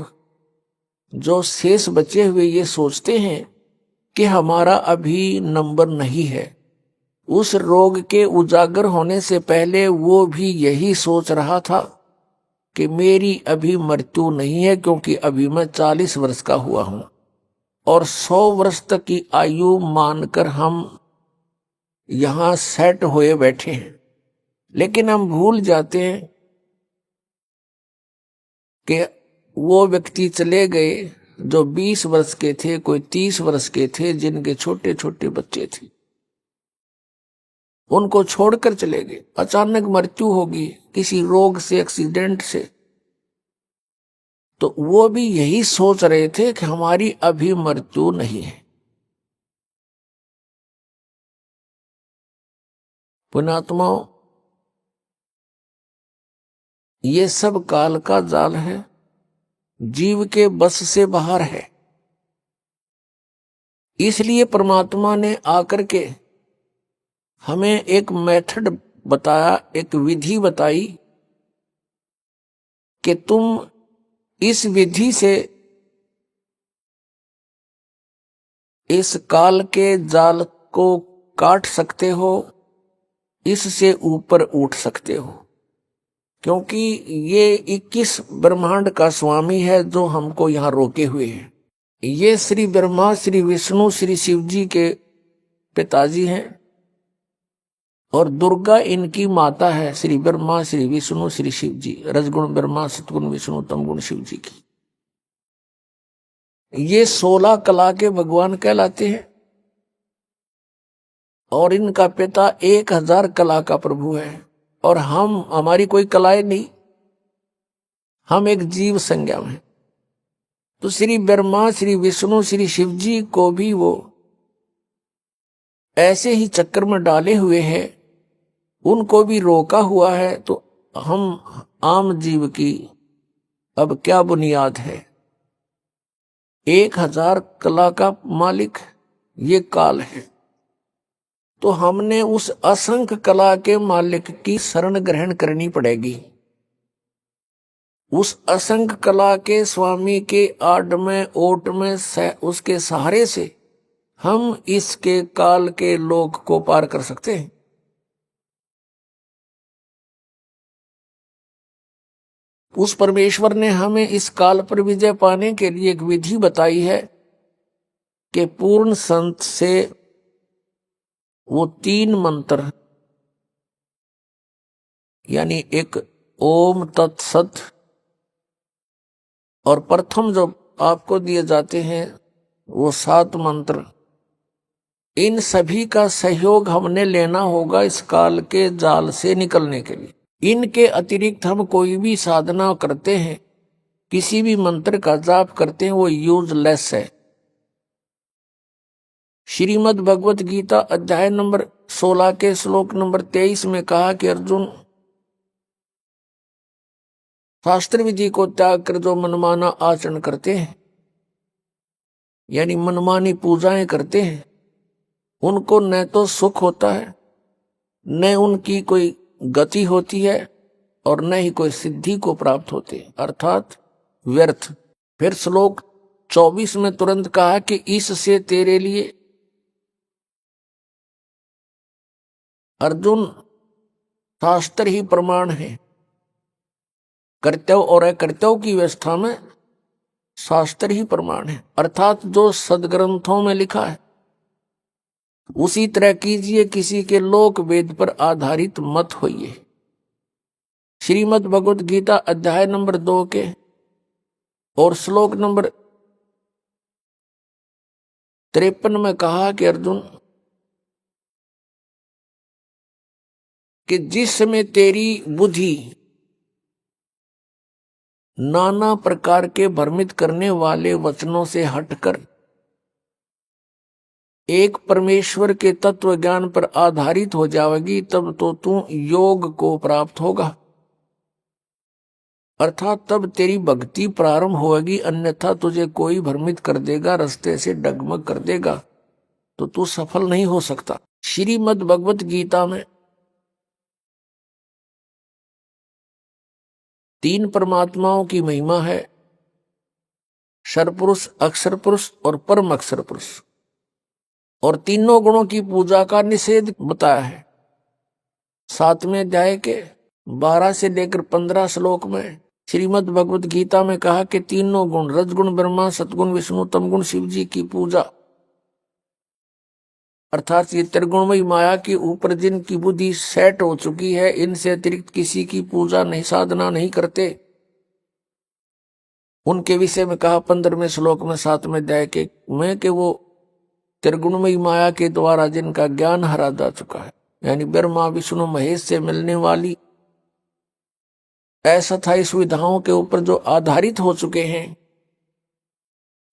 जो शेष बचे हुए ये सोचते हैं कि हमारा अभी नंबर नहीं है। उस रोग के उजागर होने से पहले वो भी यही सोच रहा था कि मेरी अभी मृत्यु नहीं है, क्योंकि अभी मैं 40 वर्ष का हुआ हूं और 100 वर्ष तक की आयु मानकर हम यहां सेट हुए बैठे हैं। लेकिन हम भूल जाते हैं कि वो व्यक्ति चले गए जो 20 वर्ष के थे, कोई 30 वर्ष के थे, जिनके छोटे छोटे बच्चे थे, उनको छोड़कर चले गए। अचानक मृत्यु होगी किसी रोग से, एक्सीडेंट से, तो वो भी यही सोच रहे थे कि हमारी अभी मृत्यु नहीं है। पुण्यात्माओं, ये सब काल का जाल है, जीव के बस से बाहर है। इसलिए परमात्मा ने आकर के हमें एक मेथड बताया, एक विधि बताई कि तुम इस विधि से इस काल के जाल को काट सकते हो, इससे ऊपर उठ सकते हो। क्योंकि ये 21 ब्रह्मांड का स्वामी है जो हमको यहां रोके हुए है। ये श्री ब्रह्मा, श्री विष्णु, श्री शिव जी के पिताजी हैं और दुर्गा इनकी माता है। श्री ब्रह्मा, श्री विष्णु, श्री शिव जी, रजगुण ब्रह्मा, सतगुण विष्णु, तमगुण शिव जी की। ये 16 कला के भगवान कहलाते हैं और इनका पिता 1000 कला का प्रभु है। और हमारी कोई कलाएं नहीं, हम एक जीव संज्ञा में। तो श्री ब्रह्मा, श्री विष्णु, श्री शिव जी को भी वो ऐसे ही चक्कर में डाले हुए हैं, उनको भी रोका हुआ है। तो हम आम जीव की अब क्या बुनियाद है? 1000 कला का मालिक ये काल है, तो हमने उस असंख्य कला के मालिक की शरण ग्रहण करनी पड़ेगी। उस असंख्य कला के स्वामी के आड़ में, ओट में, उसके सहारे से हम इसके काल के लोक को पार कर सकते हैं। उस परमेश्वर ने हमें इस काल पर विजय पाने के लिए एक विधि बताई है कि पूर्ण संत से वो 3 मंत्र, यानी एक ओम तत्सत, और प्रथम जो आपको दिए जाते हैं वो 7 मंत्र, इन सभी का सहयोग हमने लेना होगा इस काल के जाल से निकलने के लिए। इनके अतिरिक्त हम कोई भी साधना करते हैं, किसी भी मंत्र का जाप करते हैं, वो यूजलेस है। श्रीमद् भगवत गीता अध्याय नंबर 16 के श्लोक नंबर 23 में कहा कि अर्जुन, शास्त्र विधि को त्याग कर जो मनमाना आचरण करते हैं, यानी मनमानी पूजाएं करते हैं, उनको न तो सुख होता है, न उनकी कोई गति होती है, और न ही कोई सिद्धि को प्राप्त होती है, अर्थात व्यर्थ। फिर श्लोक 24 में तुरंत कहा कि इससे तेरे लिए अर्जुन शास्त्र ही प्रमाण है। कर्तव्य और अकर्तव्य की व्यवस्था में शास्त्र ही प्रमाण है, अर्थात जो सदग्रंथों में लिखा है उसी तरह कीजिए, किसी के लोक वेद पर आधारित मत होइए। श्रीमद् भगवत गीता अध्याय नंबर 2 के और श्लोक नंबर 53 में कहा कि अर्जुन, कि जिस समय तेरी बुद्धि नाना प्रकार के भ्रमित करने वाले वचनों से हटकर एक परमेश्वर के तत्व ज्ञान पर आधारित हो जाएगी, तब तो तू योग को प्राप्त होगा, अर्थात तब तेरी भक्ति प्रारंभ होगी। अन्यथा तुझे कोई भ्रमित कर देगा, रास्ते से डगमग कर देगा, तो तू सफल नहीं हो सकता। श्रीमद् भगवत गीता में 3 परमात्माओं की महिमा है, क्षर पुरुष, अक्षर पुरुष और परम अक्षर पुरुष, और तीनों गुणों की पूजा का निषेध बताया है। 7वें अध्याय के 12 से लेकर 15 श्लोक में श्रीमद् भगवत गीता में कहा कि तीनों गुण, रजगुण ब्रह्मा, सतगुण विष्णु, तमगुण शिव जी की पूजा, अर्थात ये त्रिगुणमयी माया के ऊपर जिनकी बुद्धि सेट हो चुकी है, इनसे अतिरिक्त किसी की पूजा नहीं, साधना नहीं करते, उनके विषय में कहा 15वें श्लोक में 7वें अध्याय के में कि वो त्रिगुणमयी माया के द्वारा जिनका ज्ञान हरा जा चुका है, यानी ब्रह्मा विष्णु महेश से मिलने वाली अस्थायी सुविधाओं के ऊपर जो आधारित हो चुके हैं,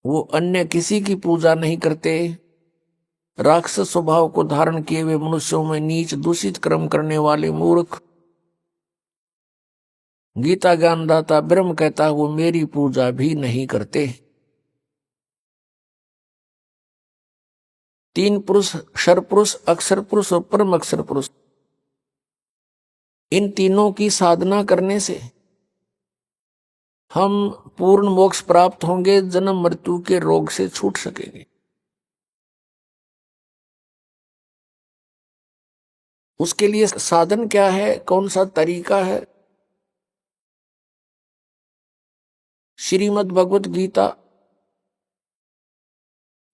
वो अन्य किसी की पूजा नहीं करते। राक्षस स्वभाव को धारण किए हुए मनुष्यों में नीच दूषित कर्म करने वाले मूर्ख, गीता ज्ञानदाता ब्रह्म कहता है वो मेरी पूजा भी नहीं करते। 3 पुरुष, क्षर पुरुष, अक्षर पुरुष और परम अक्षर पुरुष, इन तीनों की साधना करने से हम पूर्ण मोक्ष प्राप्त होंगे, जन्म मृत्यु के रोग से छूट सकेंगे। उसके लिए साधन क्या है, कौन सा तरीका है? श्रीमद् भगवत गीता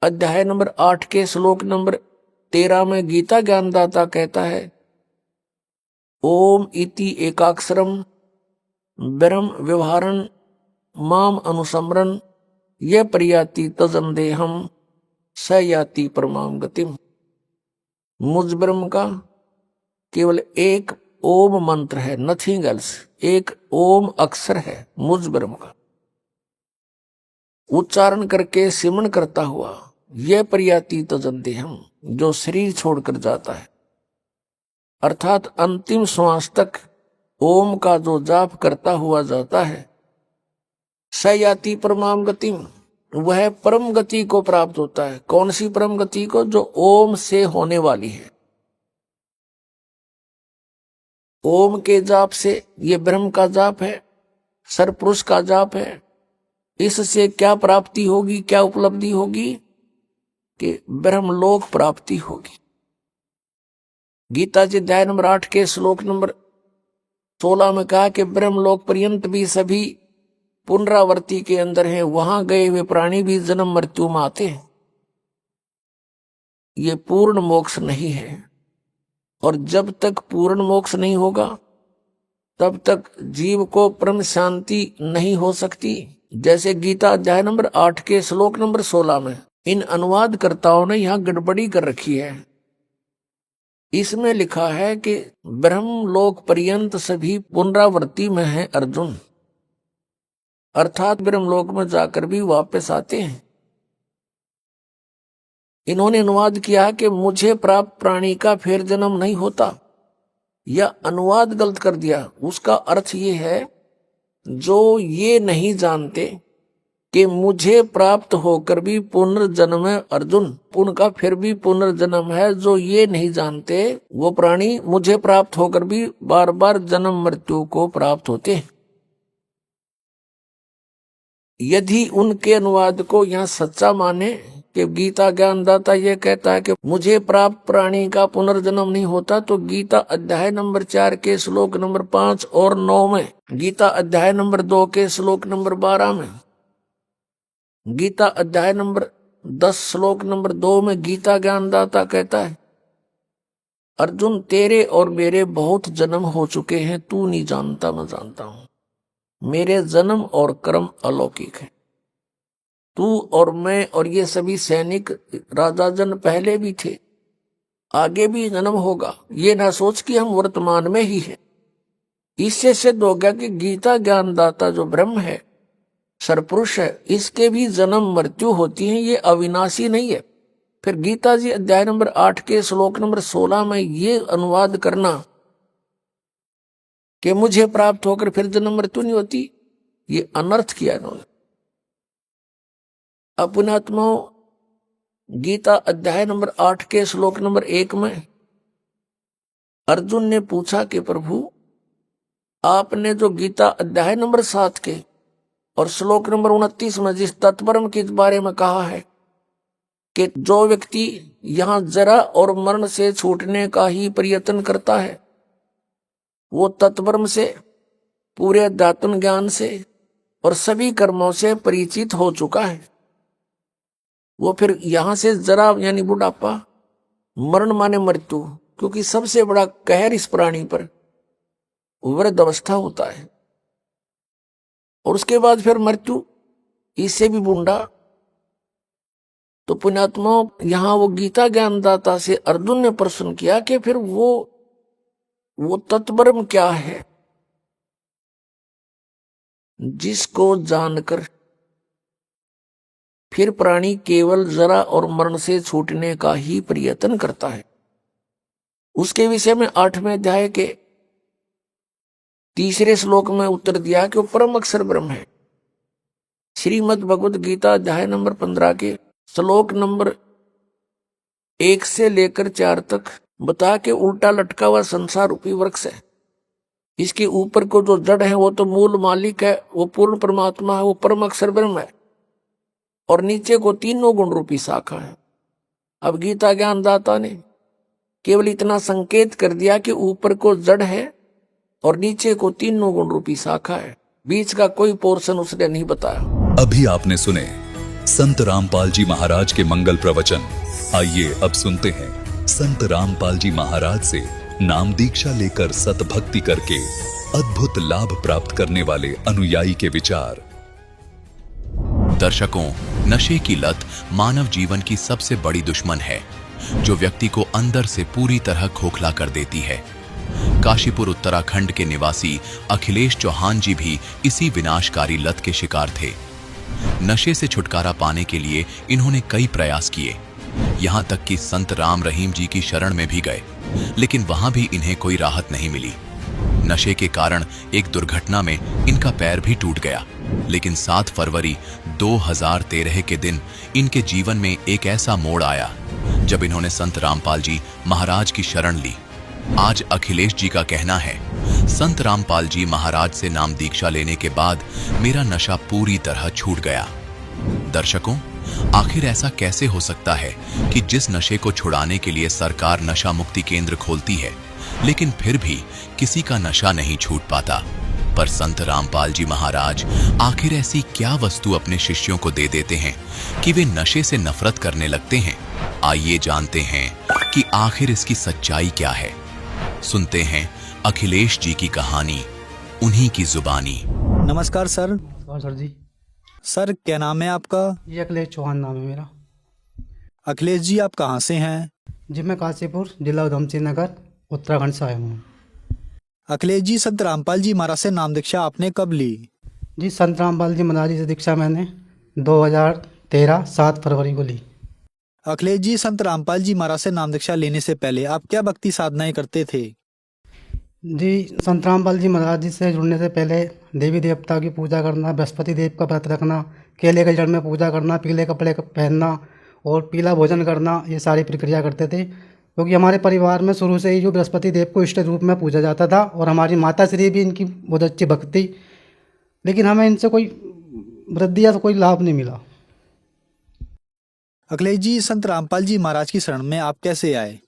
अध्याय नंबर 8 के श्लोक नंबर 13 में गीता ज्ञानदाता कहता है, ओम इति एकाक्षरम ब्रह्म व्यवहारन माम अनुसमरन यह प्रयाति तजन देहम स याति परमाम गतिम। मुझ ब्रह्म का केवल एक ओम मंत्र है, नथिंग एल्स, एक ओम अक्षर है मुझ ब्रह्म का, उच्चारण करके सिमरण करता हुआ यह प्रयाति तजन देहम, जो शरीर छोड़कर जाता है, अर्थात अंतिम श्वास तक ओम का जो जाप करता हुआ जाता है, स याति परमाम गतिम, वह परम गति को प्राप्त होता है। कौन सी परम गति को? जो ओम से होने वाली है। ओम के जाप से, ये ब्रह्म का जाप है, सरपुरुष का जाप है, इससे क्या प्राप्ति होगी, क्या उपलब्धि होगी? कि ब्रह्मलोक प्राप्ति होगी। गीता जी अध्याय नंबर 8 के श्लोक नंबर 16 में कहा कि ब्रह्मलोक पर्यंत भी सभी पुनरावर्ती के अंदर हैं, वहां गए हुए प्राणी भी जन्म मृत्यु में आते हैं। ये पूर्ण मोक्ष नहीं है, और जब तक पूर्ण मोक्ष नहीं होगा तब तक जीव को परम शांति नहीं हो सकती। जैसे गीता अध्याय नंबर 8 के श्लोक नंबर 16 में इन अनुवादकर्ताओं ने यहां गड़बड़ी कर रखी है। इसमें लिखा है कि ब्रह्मलोक पर्यंत सभी पुनरावृत्ति में है अर्जुन, अर्थात ब्रह्मलोक में जाकर भी वापस आते हैं। इन्होंने अनुवाद किया कि मुझे प्राप्त प्राणी का फिर जन्म नहीं होता, या अनुवाद गलत कर दिया। उसका अर्थ ये है, जो ये नहीं जानते कि मुझे प्राप्त होकर भी पुनर्जन्म है अर्जुन, उनका फिर भी पुनर्जन्म है। जो ये नहीं जानते वो प्राणी मुझे प्राप्त होकर भी बार बार जन्म मृत्यु को प्राप्त होते हैं। यदि उनके अनुवाद को यहाँ सच्चा माने कि गीता ज्ञानदाता ये कहता है कि मुझे प्राप्त प्राणी का पुनर्जन्म नहीं होता, तो गीता अध्याय नंबर 4 के श्लोक नंबर 5 और 9 में, गीता अध्याय नंबर 2 के श्लोक नंबर 12 में, गीता अध्याय नंबर 10 श्लोक नंबर 2 में गीता ज्ञानदाता कहता है, अर्जुन तेरे और मेरे बहुत जन्म हो चुके हैं, तू नहीं जानता मैं जानता हूं। मेरे जन्म और कर्म अलौकिक है। तू और मैं और ये सभी सैनिक राजा जन पहले भी थे, आगे भी जन्म होगा। ये ना सोच कि हम वर्तमान में ही हैं। इससे सिद्ध हो गया कि गीता ज्ञानदाता जो ब्रह्म है, सरपुरुष है, इसके भी जन्म मृत्यु होती है, ये अविनाशी नहीं है। फिर गीता जी अध्याय नंबर 8 के श्लोक नंबर 16 में ये अनुवाद करना कि मुझे प्राप्त होकर फिर जन्म मृत्यु नहीं होती, ये अनर्थ किया इन्होंने। अपनात्माओं, गीता अध्याय नंबर 8 के श्लोक नंबर 1 में अर्जुन ने पूछा कि प्रभु आपने जो गीता अध्याय नंबर 7 के और श्लोक नंबर 29 में जिस तत्परम के बारे में कहा है कि जो व्यक्ति यहां जरा और मरण से छूटने का ही प्रयत्न करता है, वो तत्परम से, पूरे अध्यात्म ज्ञान से और सभी कर्मों से परिचित हो चुका है। वो फिर यहां से जरा यानी बुढ़ापा, मरण माने मृत्यु, क्योंकि सबसे बड़ा कहर इस प्राणी पर वृद्ध अवस्था होता है, और उसके बाद फिर मृत्यु, इससे भी बूढ़ा। तो पुण्यात्माओं, यहां वो गीता ज्ञानदाता से अर्जुन ने प्रश्न किया कि फिर वो तत्परम क्या है जिसको जानकर फिर प्राणी केवल जरा और मरण से छूटने का ही प्रयत्न करता है। उसके विषय में 8वें अध्याय के 3 श्लोक में उत्तर दिया कि वो परम अक्षर ब्रह्म है। श्रीमद् भगवद गीता अध्याय नंबर 15 के श्लोक नंबर 1 से लेकर 4 तक बता के उल्टा लटका हुआ संसार रूपी वृक्ष है। इसके ऊपर को जो जड़ है वो तो मूल मालिक है, वो पूर्ण परमात्मा है, वो परम अक्षर ब्रह्म है, और नीचे को तीनों गुण रूपी शाखा है। अब गीता ज्ञानदाता ने केवल इतना संकेत कर दिया कि ऊपर को जड़ है और नीचे को तीनों गुण रूपी शाखा है, बीच का कोई पोर्शन उसने नहीं बताया।
अभी आपने सुने संत रामपाल जी महाराज के मंगल प्रवचन। आइए अब सुनते हैं संत रामपाल जी महाराज से नाम दीक्षा लेकर सतभक्ति करके अद्भुत लाभ प्राप्त करने वाले अनुयायी के विचार। दर्शकों, नशे की लत मानव जीवन की सबसे बड़ी दुश्मन है, जो व्यक्ति को अंदर से पूरी तरह खोखला कर देती है। काशीपुर उत्तराखंड के निवासी अखिलेश चौहान जी भी इसी विनाशकारी लत के शिकार थे। नशे से छुटकारा पाने के लिए इन्होंने कई प्रयास किए, यहां तक कि संत राम रहीम जी की शरण में भी गए, लेकिन वहां भी इन्हें कोई राहत नहीं मिली। नशे के कारण एक दुर्घटना में इनका पैर भी टूट गया, लेकिन 7 फरवरी 2013 के दिन इनके जीवन में एक ऐसा मोड़ आया जब इन्होंने संत रामपाल जी महाराज की शरण ली। आज अखिलेश जी का कहना है, संत रामपाल जी महाराज से नाम दीक्षा लेने के बाद मेरा नशा पूरी तरह छूट गया। दर्शकों, आखिर ऐसा कैसे हो सकता है कि जिस नशे को छुड़ाने के लिए सरकार नशा मुक्ति केंद्र खोलती है, लेकिन फिर भी किसी का नशा नहीं छूट पाता। पर संत रामपाल जी महाराज आखिर ऐसी क्या वस्तु अपने शिष्यों को दे देते हैं कि वे नशे से नफरत करने लगते हैं? आइए जानते हैं कि आखिर इसकी सच्चाई क्या है। सुनते हैं अखिलेश जी की कहानी, उन्हीं की जुबानी।
नमस्कार सर।
सर जी।
सर क्या नाम है आपका?
ये अखिलेश चौहान नाम है मेरा।
अखिलेश जी, आप कहाँ से हैं?
जी मैं काशीपुर जिला उधम सिंह नगर उत्तराखंड से आया हूँ।
अखिलेश जी, संत रामपाल जी महाराज से नाम दीक्षा आपने कब ली?
जी संत रामपाल जी महाराज जी से दीक्षा मैंने 2013 7 फरवरी को ली।
अखिलेश जी, संत रामपाल जी महाराज से नाम दीक्षा लेने से पहले आप क्या भक्ति साधनाएं करते थे?
जी संत रामपाल जी महाराज जी से जुड़ने से पहले देवी देवता की पूजा करना, बृहस्पति देव का व्रत रखना, केले के जड़ में पूजा करना, पीले कपड़े पहनना और पीला भोजन करना, ये सारी प्रक्रिया करते थे। क्योंकि हमारे परिवार में शुरू से ही जो बृहस्पति देव को इष्ट रूप में पूजा जाता था और हमारी माता श्री भी इनकी बहुत अच्छी भक्ति, लेकिन हमें इनसे कोई वृद्धि या कोई लाभ नहीं मिला।
अखिलेश जी, संत रामपाल जी महाराज की शरण में आप कैसे आए?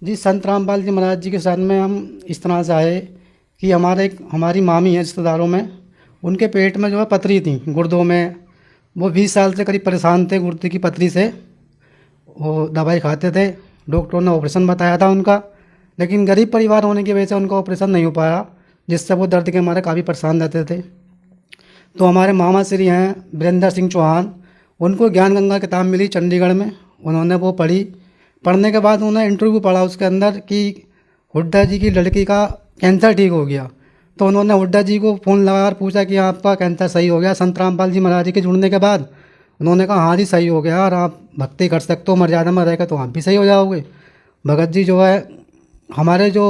जी संत रामपाल जी महाराज जी के शरण में हम इस तरह से आए कि हमारी मामी है रिश्तेदारों में, उनके पेट में जो है पथरी थी गुर्दों में। वो 20 साल से करीब परेशान थे गुर्दे की पथरी से। वो दवाई खाते थे, डॉक्टरों ने ऑपरेशन बताया था उनका, लेकिन गरीब परिवार होने की वजह से उनका ऑपरेशन नहीं हो पाया, जिससे वो दर्द के मारे काफ़ी परेशान रहते थे। तो हमारे मामा श्री हैं वीरेंद्र सिंह चौहान, उनको ज्ञान गंगा किताब मिली चंडीगढ़ में, उन्होंने वो पढ़ी। पढ़ने के बाद उन्होंने इंटरव्यू पढ़ा उसके अंदर कि हुड्डा जी की लड़की का कैंसर ठीक हो गया। तो उन्होंने हुड्डा जी को फ़ोन लगाकर पूछा कि आपका कैंसर सही हो गया। संत रामपाल जी महाराज जी के जुड़ने के बाद उन्होंने कहा हाँ जी सही हो गया और आप भक्ति कर सकते हो, मर्यादा में रहेगा तो आप भी सही हो जाओगे। भगत जी जो है हमारे जो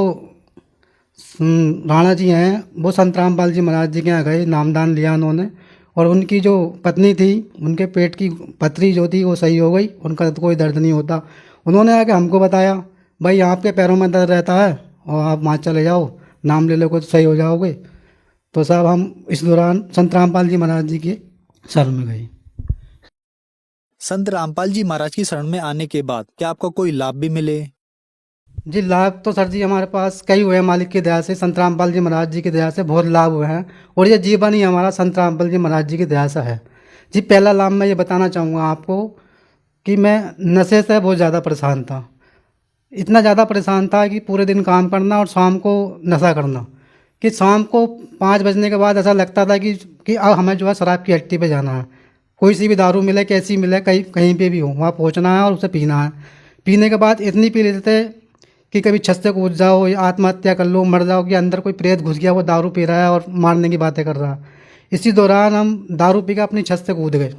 राणा जी हैं वो संत रामपाल जी महाराज जी के यहाँ गए, नामदान लिया उन्होंने, और उनकी जो पत्नी थी उनके पेट की पथरी जो थी वो सही हो गई, उनका कोई दर्द नहीं होता। उन्होंने आके हमको बताया भाई आपके पैरों में दर्द रहता है और आप वहाँ चले जाओ, नाम ले लो तो सही हो जाओगे। तो साहब हम इस दौरान संत रामपाल जी महाराज जी के शरण में गए।
संत रामपाल जी महाराज की शरण में आने के बाद क्या आपको कोई लाभ भी मिले?
जी लाभ तो सर जी हमारे पास कई हुए हैं मालिक की दया से, संत रामपाल जी महाराज जी की दया से बहुत लाभ हुए हैं, और ये जीवन ही हमारा संत रामपाल जी महाराज जी की दया से है। जी पहला लाभ मैं ये बताना चाहूँगा आपको कि मैं नशे से बहुत ज़्यादा परेशान था। इतना ज़्यादा परेशान था कि पूरे दिन काम करना और शाम को नशा करना, कि शाम को 5 बजने के बाद ऐसा लगता था कि अब हमें जो है शराब की हट्टी पे जाना है। कोई सी भी दारू मिले, कैसी मिले, कहीं पे भी हो, वहाँ पहुँचना है और उसे पीना है। पीने के बाद इतनी पी लेते थे कि कभी छत से कूद जाओ या आत्महत्या कर लो, मर जाओ, कि अंदर कोई प्रेत घुस गया वो दारू पी रहा है और मारने की बातें कर रहा है। इसी दौरान हम दारू पी के अपनी छत से कूद गए।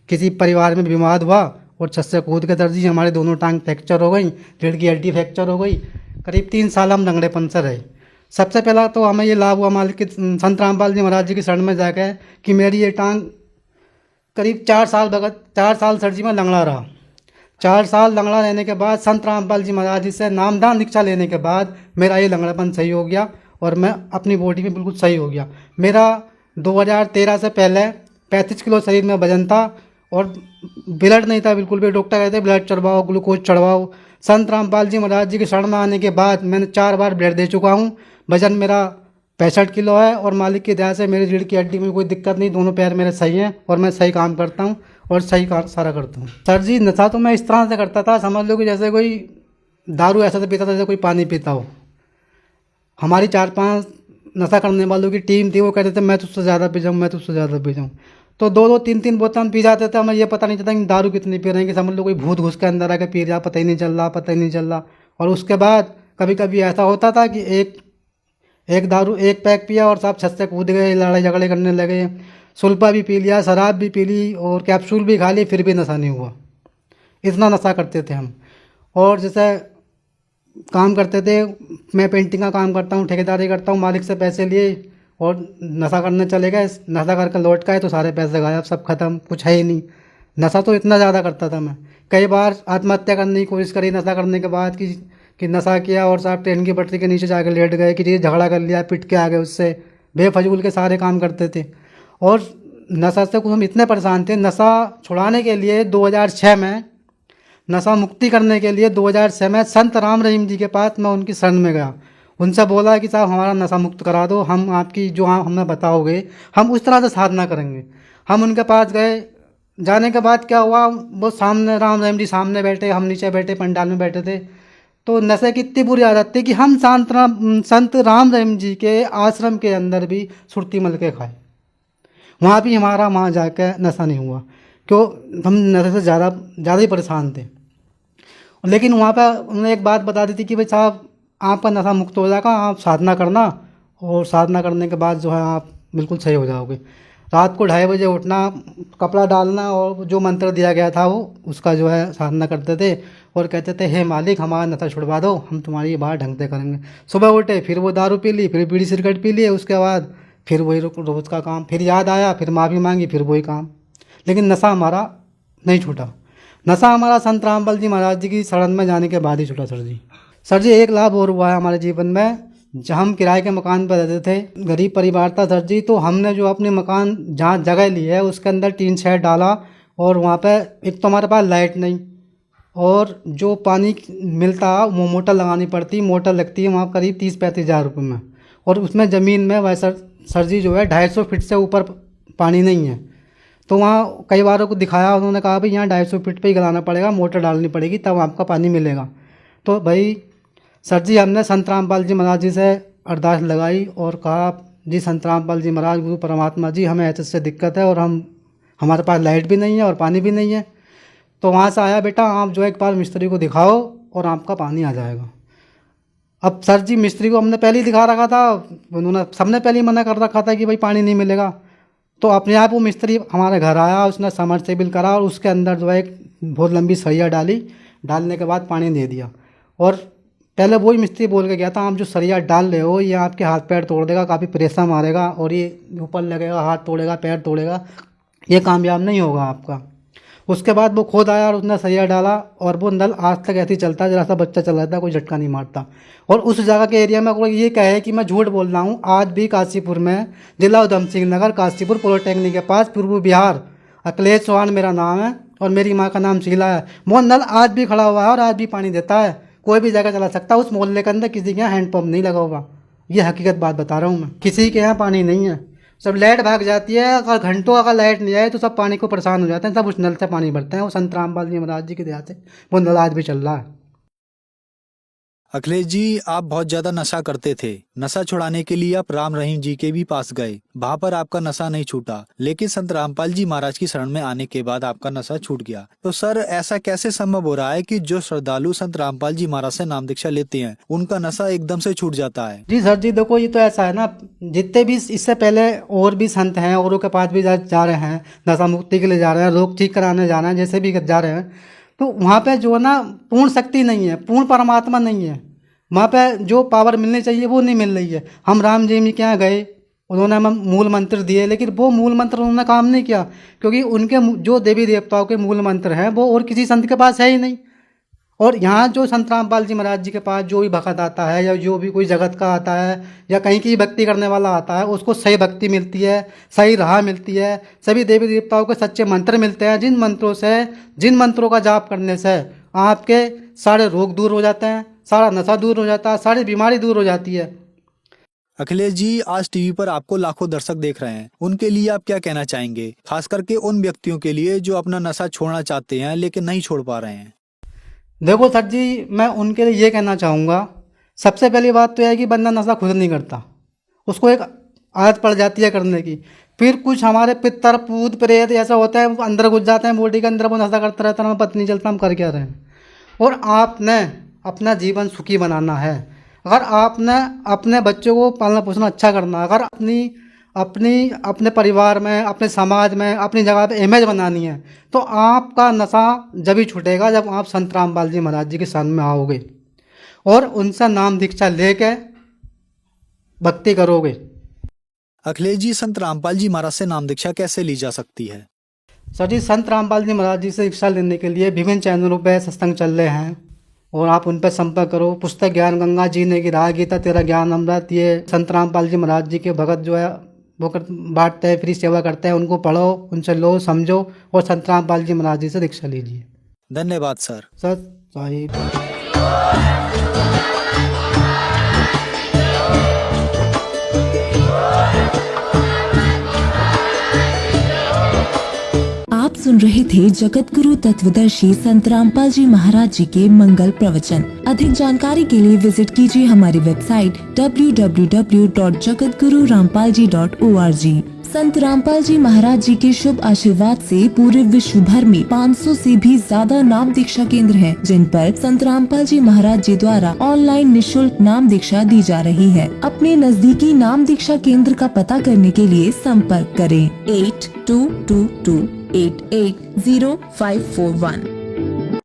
किसी परिवार में बीमार हुआ और छत से कूद के दर्जी हमारे दोनों टांग फ्रैक्चर हो गई, रीढ़ की हड्डी फ्रैक्चर हो गई। करीब 3 साल हम लंगड़ेपन से रहे। सबसे पहला तो हमें ये लाभ हुआ मालिक के संत रामपाल जी महाराज जी की शरण में जाकर कि मेरी ये टांग करीब 4 साल सर जी में लंगड़ा रहा। 4 साल लंगड़ा रहने के बाद संत रामपाल जी महाराज जी से नामदान दीक्षा लेने के बाद मेरा ये लंगड़ापन सही हो गया और मैं अपनी बॉडी में बिल्कुल सही हो गया। मेरा 2013 से पहले 35 किलो शरीर में वजन था और ब्लड नहीं था बिल्कुल भी। डॉक्टर कहते ब्लड चढ़वाओ, ग्लूकोज चढ़वाओ। संत रामपाल जी महाराज जी की शरण में आने के बाद मैंने 4 बार ब्लड दे चुका हूँ। वजन मेरा 65 किलो है और मालिक की दया से मेरी रीढ़ की हड्डी में कोई दिक्कत नहीं, दोनों पैर मेरे सही हैं और मैं सही काम करता हूँ और सही काम सारा करता हूँ। सर जी नशा तो मैं इस तरह से करता था, समझ लो कि जैसे कोई दारू ऐसा से पीता था जैसे कोई पानी पीता हो। हमारी 4-5 नशा करने वालों की टीम थी, वो कहते थे मैं तुझसे ज़्यादा पी जाऊँ, मैं तुझसे ज़्यादा पी जाऊँ। तो 2-2, 3-3 बोतल हम पी जाते थे। हमें ये पता नहीं चलता कि दारू कितनी पी रहे हैं, कि समझ लो कोई भूत घुस के अंदर आके पी रहा, पता ही नहीं चल रहा। और उसके बाद कभी कभी ऐसा होता था कि एक दारू एक पैक पिया और साहब छत से कूद गए, लड़ाई झगड़े करने लगे। सुल्फा भी पी लिया, शराब भी पी ली और कैप्सूल भी खा ली, फिर भी नशा नहीं हुआ। इतना नशा करते थे हम। और जैसे काम करते थे, मैं पेंटिंग का काम करता हूँ, ठेकेदारी करता हूँ, मालिक से पैसे लिए और नशा करने चले गए। नशा करके लौट के आए तो सारे पैसे गायब, सब खत्म, कुछ है ही नहीं। नशा तो इतना ज़्यादा करता था मैं। कई बार आत्महत्या करने की कोशिश करी नशा करने के बाद कि नशा किया और साहब ट्रेन की पटरी के नीचे जाकर लेट गए, कि ये झगड़ा कर लिया, पिट के आ गए उससे। बेफजूल के सारे काम करते थे। और नशा से कुछ हम इतने परेशान थे, नशा छुड़ाने के लिए 2006 में, नशा मुक्ति करने के लिए 2006 में संत राम रहीम जी के पास मैं उनकी शरण में गया। उनसे बोला कि साहब हमारा नशा मुक्त करा दो, हम आपकी जो हमें बताओगे हम उस तरह से साधना करेंगे। हम उनके पास गए। जाने के बाद क्या हुआ, वो सामने राम रहीम जी सामने बैठे, हम नीचे बैठे, पंडाल में बैठे थे। तो नशे की इतनी बुरी आदत थी कि हम संत राम रहीम जी के आश्रम के अंदर भी सुरती मल के खाए। वहाँ भी हमारा वहाँ जाकर नशा नहीं हुआ, क्यों हम नशे से ज़्यादा ही परेशान थे। लेकिन वहाँ पर उन्होंने एक बात बता दी थी कि भाई साहब आपका नशा मुक्त हो जाएगा, आप साधना करना और साधना करने के बाद जो है आप बिल्कुल सही हो जाओगे। रात को 2:30 बजे उठना, कपड़ा डालना और जो मंत्र दिया गया था वो उसका जो है साधना करते थे और कहते थे हे मालिक हमारा नशा छुड़वा दो, हम तुम्हारी ये बात ढंग से करेंगे। सुबह उठे फिर वो दारू पी ली, फिर बीड़ी सिगरेट पी लिए, उसके बाद फिर वही रोज़ का काम, फिर याद आया फिर माफ़ी मांगी फिर वही काम। लेकिन नशा हमारा नहीं छूटा। नशा हमारा संत रामपाल जी महाराज जी की शरण में जाने के बाद ही छूटा सर जी। सर जी एक लाभ और हुआ है हमारे जीवन में, जब हम किराए के मकान पर रहते थे, गरीब परिवार था सर जी, तो हमने जो अपने मकान जहाँ जगह ली है उसके अंदर टीन शेड डाला और वहाँ पे एक तो हमारे पास लाइट नहीं और जो पानी मिलता वो मोटर लगानी पड़ती, मोटर लगती है वहाँ करीब 30-35 हज़ार रुपये में, और उसमें ज़मीन में वैसा सर जी जो है 250 फीट से ऊपर पानी नहीं है। तो वहाँ कई बारों को दिखाया, उन्होंने कहा भाई यहाँ 250 फीट पे ही गलाना पड़ेगा, मोटर डालनी पड़ेगी तब आपका पानी मिलेगा। तो भाई सर जी हमने संत रामपाल जी महाराज जी से अरदास लगाई और कहा जी संत रामपाल जी महाराज गुरु परमात्मा जी हमें ऐसे दिक्कत है और हमारे पास लाइट भी नहीं है और पानी भी नहीं है। तो वहाँ से आया बेटा आप जो एक बार मिस्त्री को दिखाओ और आपका पानी आ जाएगा। अब सर जी मिस्त्री को हमने पहले ही दिखा रखा था, उन्होंने सबने पहले ही मना कर रखा था कि भाई पानी नहीं मिलेगा। तो अपने आप वो मिस्त्री हमारे घर आया, उसने समरसेबल करा और उसके अंदर जो है एक बहुत लंबी सरिया डाली, डालने के बाद पानी दे दिया। और पहले वही मिस्त्री बोल के गया था आप जो सरिया डाल रहे हो ये आपके हाथ पैर तोड़ देगा, काफ़ी प्रेशर मारेगा और ये ऊपर लगेगा, हाथ तोड़ेगा, पैर तोड़ेगा, ये कामयाब नहीं होगा आपका। उसके बाद वो खुद आया और उसने सरिया डाला और वो नल आज तक ऐसे ही चलता है, जरा सा बच्चा चल रहा था, कोई झटका नहीं मारता। और उस जगह के एरिया में कोई ये कहे कि मैं झूठ बोल रहा हूँ, आज भी काशीपुर में, जिला उधम सिंह नगर, काशीपुर पॉलिटेक्निक के पास, पूर्व बिहार, अखिलेश चौहान मेरा नाम है और मेरी माँ का नाम शीला है। वो नल आज भी खड़ा हुआ है और आज भी पानी देता है, कोई भी जगह चला सकता है। उस मोहल्ले के अंदर किसी के यहाँ हैंडपम्प नहीं लगा हुआ, ये हकीकत बात बता रहा हूँ मैं। किसी के यहाँ पानी नहीं है, सब लाइट भाग जाती है, अगर घंटों अगर लाइट नहीं आए तो सब पानी को परेशान हो जाते हैं, सब उस नल से पानी भरते हैं। वो संत रामपाल जी महाराज जी के दया से वो नल आज भी चल रहा है।
अखिलेश जी आप बहुत ज्यादा नशा करते थे, नशा छुड़ाने के लिए आप राम रहीम जी के भी पास गए, वहाँ पर आपका नशा नहीं छूटा, लेकिन संत रामपाल जी महाराज की शरण में आने के बाद आपका नशा छूट गया। तो सर ऐसा कैसे संभव हो रहा है कि जो श्रद्धालु संत रामपाल जी महाराज से नाम दीक्षा लेते हैं उनका नशा एकदम से छूट जाता है?
जी सर जी देखो ये तो ऐसा है ना, जितने भी इससे पहले और भी संत हैं, औरों के पास भी जा रहे हैं, नशा मुक्ति के लिए जा रहे हैं, रोग ठीक कराने जा रहे हैं, जैसे भी जा रहे हैं, तो वहाँ पे जो है ना पूर्ण शक्ति नहीं है, पूर्ण परमात्मा नहीं है, वहाँ पे जो पावर मिलनी चाहिए वो नहीं मिल रही है। हम राम जी के यहाँ गए, उन्होंने हमें मूल मंत्र दिए, लेकिन वो मूल मंत्र उन्होंने काम नहीं किया, क्योंकि उनके जो देवी देवताओं के मूल मंत्र हैं वो और किसी संत के पास है ही नहीं। और यहाँ जो संत रामपाल जी महाराज जी के पास जो भी भक्त आता है या जो भी कोई जगत का आता है या कहीं की भक्ति करने वाला आता है, उसको सही भक्ति मिलती है, सही राह मिलती है, सभी देवी देवताओं के सच्चे मंत्र मिलते हैं, जिन मंत्रों का जाप करने से आपके सारे रोग दूर हो जाते हैं, सारा नशा दूर हो जाता है, सारी बीमारी दूर हो जाती है।
अखिलेश जी आज टीवी पर आपको लाखों दर्शक देख रहे हैं, उनके लिए आप क्या कहना चाहेंगे, खास करके उन व्यक्तियों के लिए जो अपना नशा छोड़ना चाहते हैं लेकिन नहीं छोड़ पा रहे हैं?
देखो सर जी मैं उनके लिए ये कहना चाहूँगा, सबसे पहली बात तो है कि बंदा नशा खुद नहीं करता, उसको एक आदत पड़ जाती है करने की। फिर कुछ हमारे पितर पूत प्रेत ऐसा होता है अंदर घुस जाते हैं बॉडी के अंदर, वो नशा करता रहता है, हमें पता नहीं चलता हम कर क्या रहे हैं। और आपने अपना जीवन सुखी बनाना है, अगर आपने अपने बच्चों को पालना पोसना अच्छा करना, अगर अपने परिवार में, अपने समाज में, अपनी जगह पे इमेज बनानी है, तो आपका नशा जब ही छूटेगा जब आप संत रामपाल जी महाराज जी के शरण में आओगे और उनसे नाम दीक्षा लेके भक्ति करोगे।
अखिलेश जी संत रामपाल जी महाराज से नाम दीक्षा कैसे ली जा सकती है?
सर जी संत रामपाल जी महाराज जी से दीक्षा लेने के लिए विभिन्न चैनलों पर सत्संग चल रहे हैं और आप उन पर संपर्क करो। पुस्तक ज्ञान गंगा, जीने की राह, गीता तेरा ज्ञान अमृत, ये संत रामपाल जी महाराज जी के भगत जो है वो बांटते हैं, फ्री सेवा करते हैं, उनको पढ़ो, उनसे लो, समझो और संत रामपाल जी महाराज जी से दीक्षा लीजिए।
धन्यवाद सर।
साहिब।
आप सुन रहे थे जगत गुरु तत्वदर्शी संत रामपाल जी महाराज जी के मंगल प्रवचन। अधिक जानकारी के लिए विजिट कीजिए हमारी वेबसाइट www.jagatgururampalji.org। संत रामपाल जी महाराज जी के शुभ आशीर्वाद से पूरे विश्व भर में 500 से भी ज्यादा नाम दीक्षा केंद्र हैं, जिन पर संत रामपाल जी महाराज जी द्वारा ऑनलाइन निशुल्क नाम दीक्षा दी जा रही है। अपने नजदीकी नाम दीक्षा केंद्र का पता करने के लिए संपर्क करें 8222880541।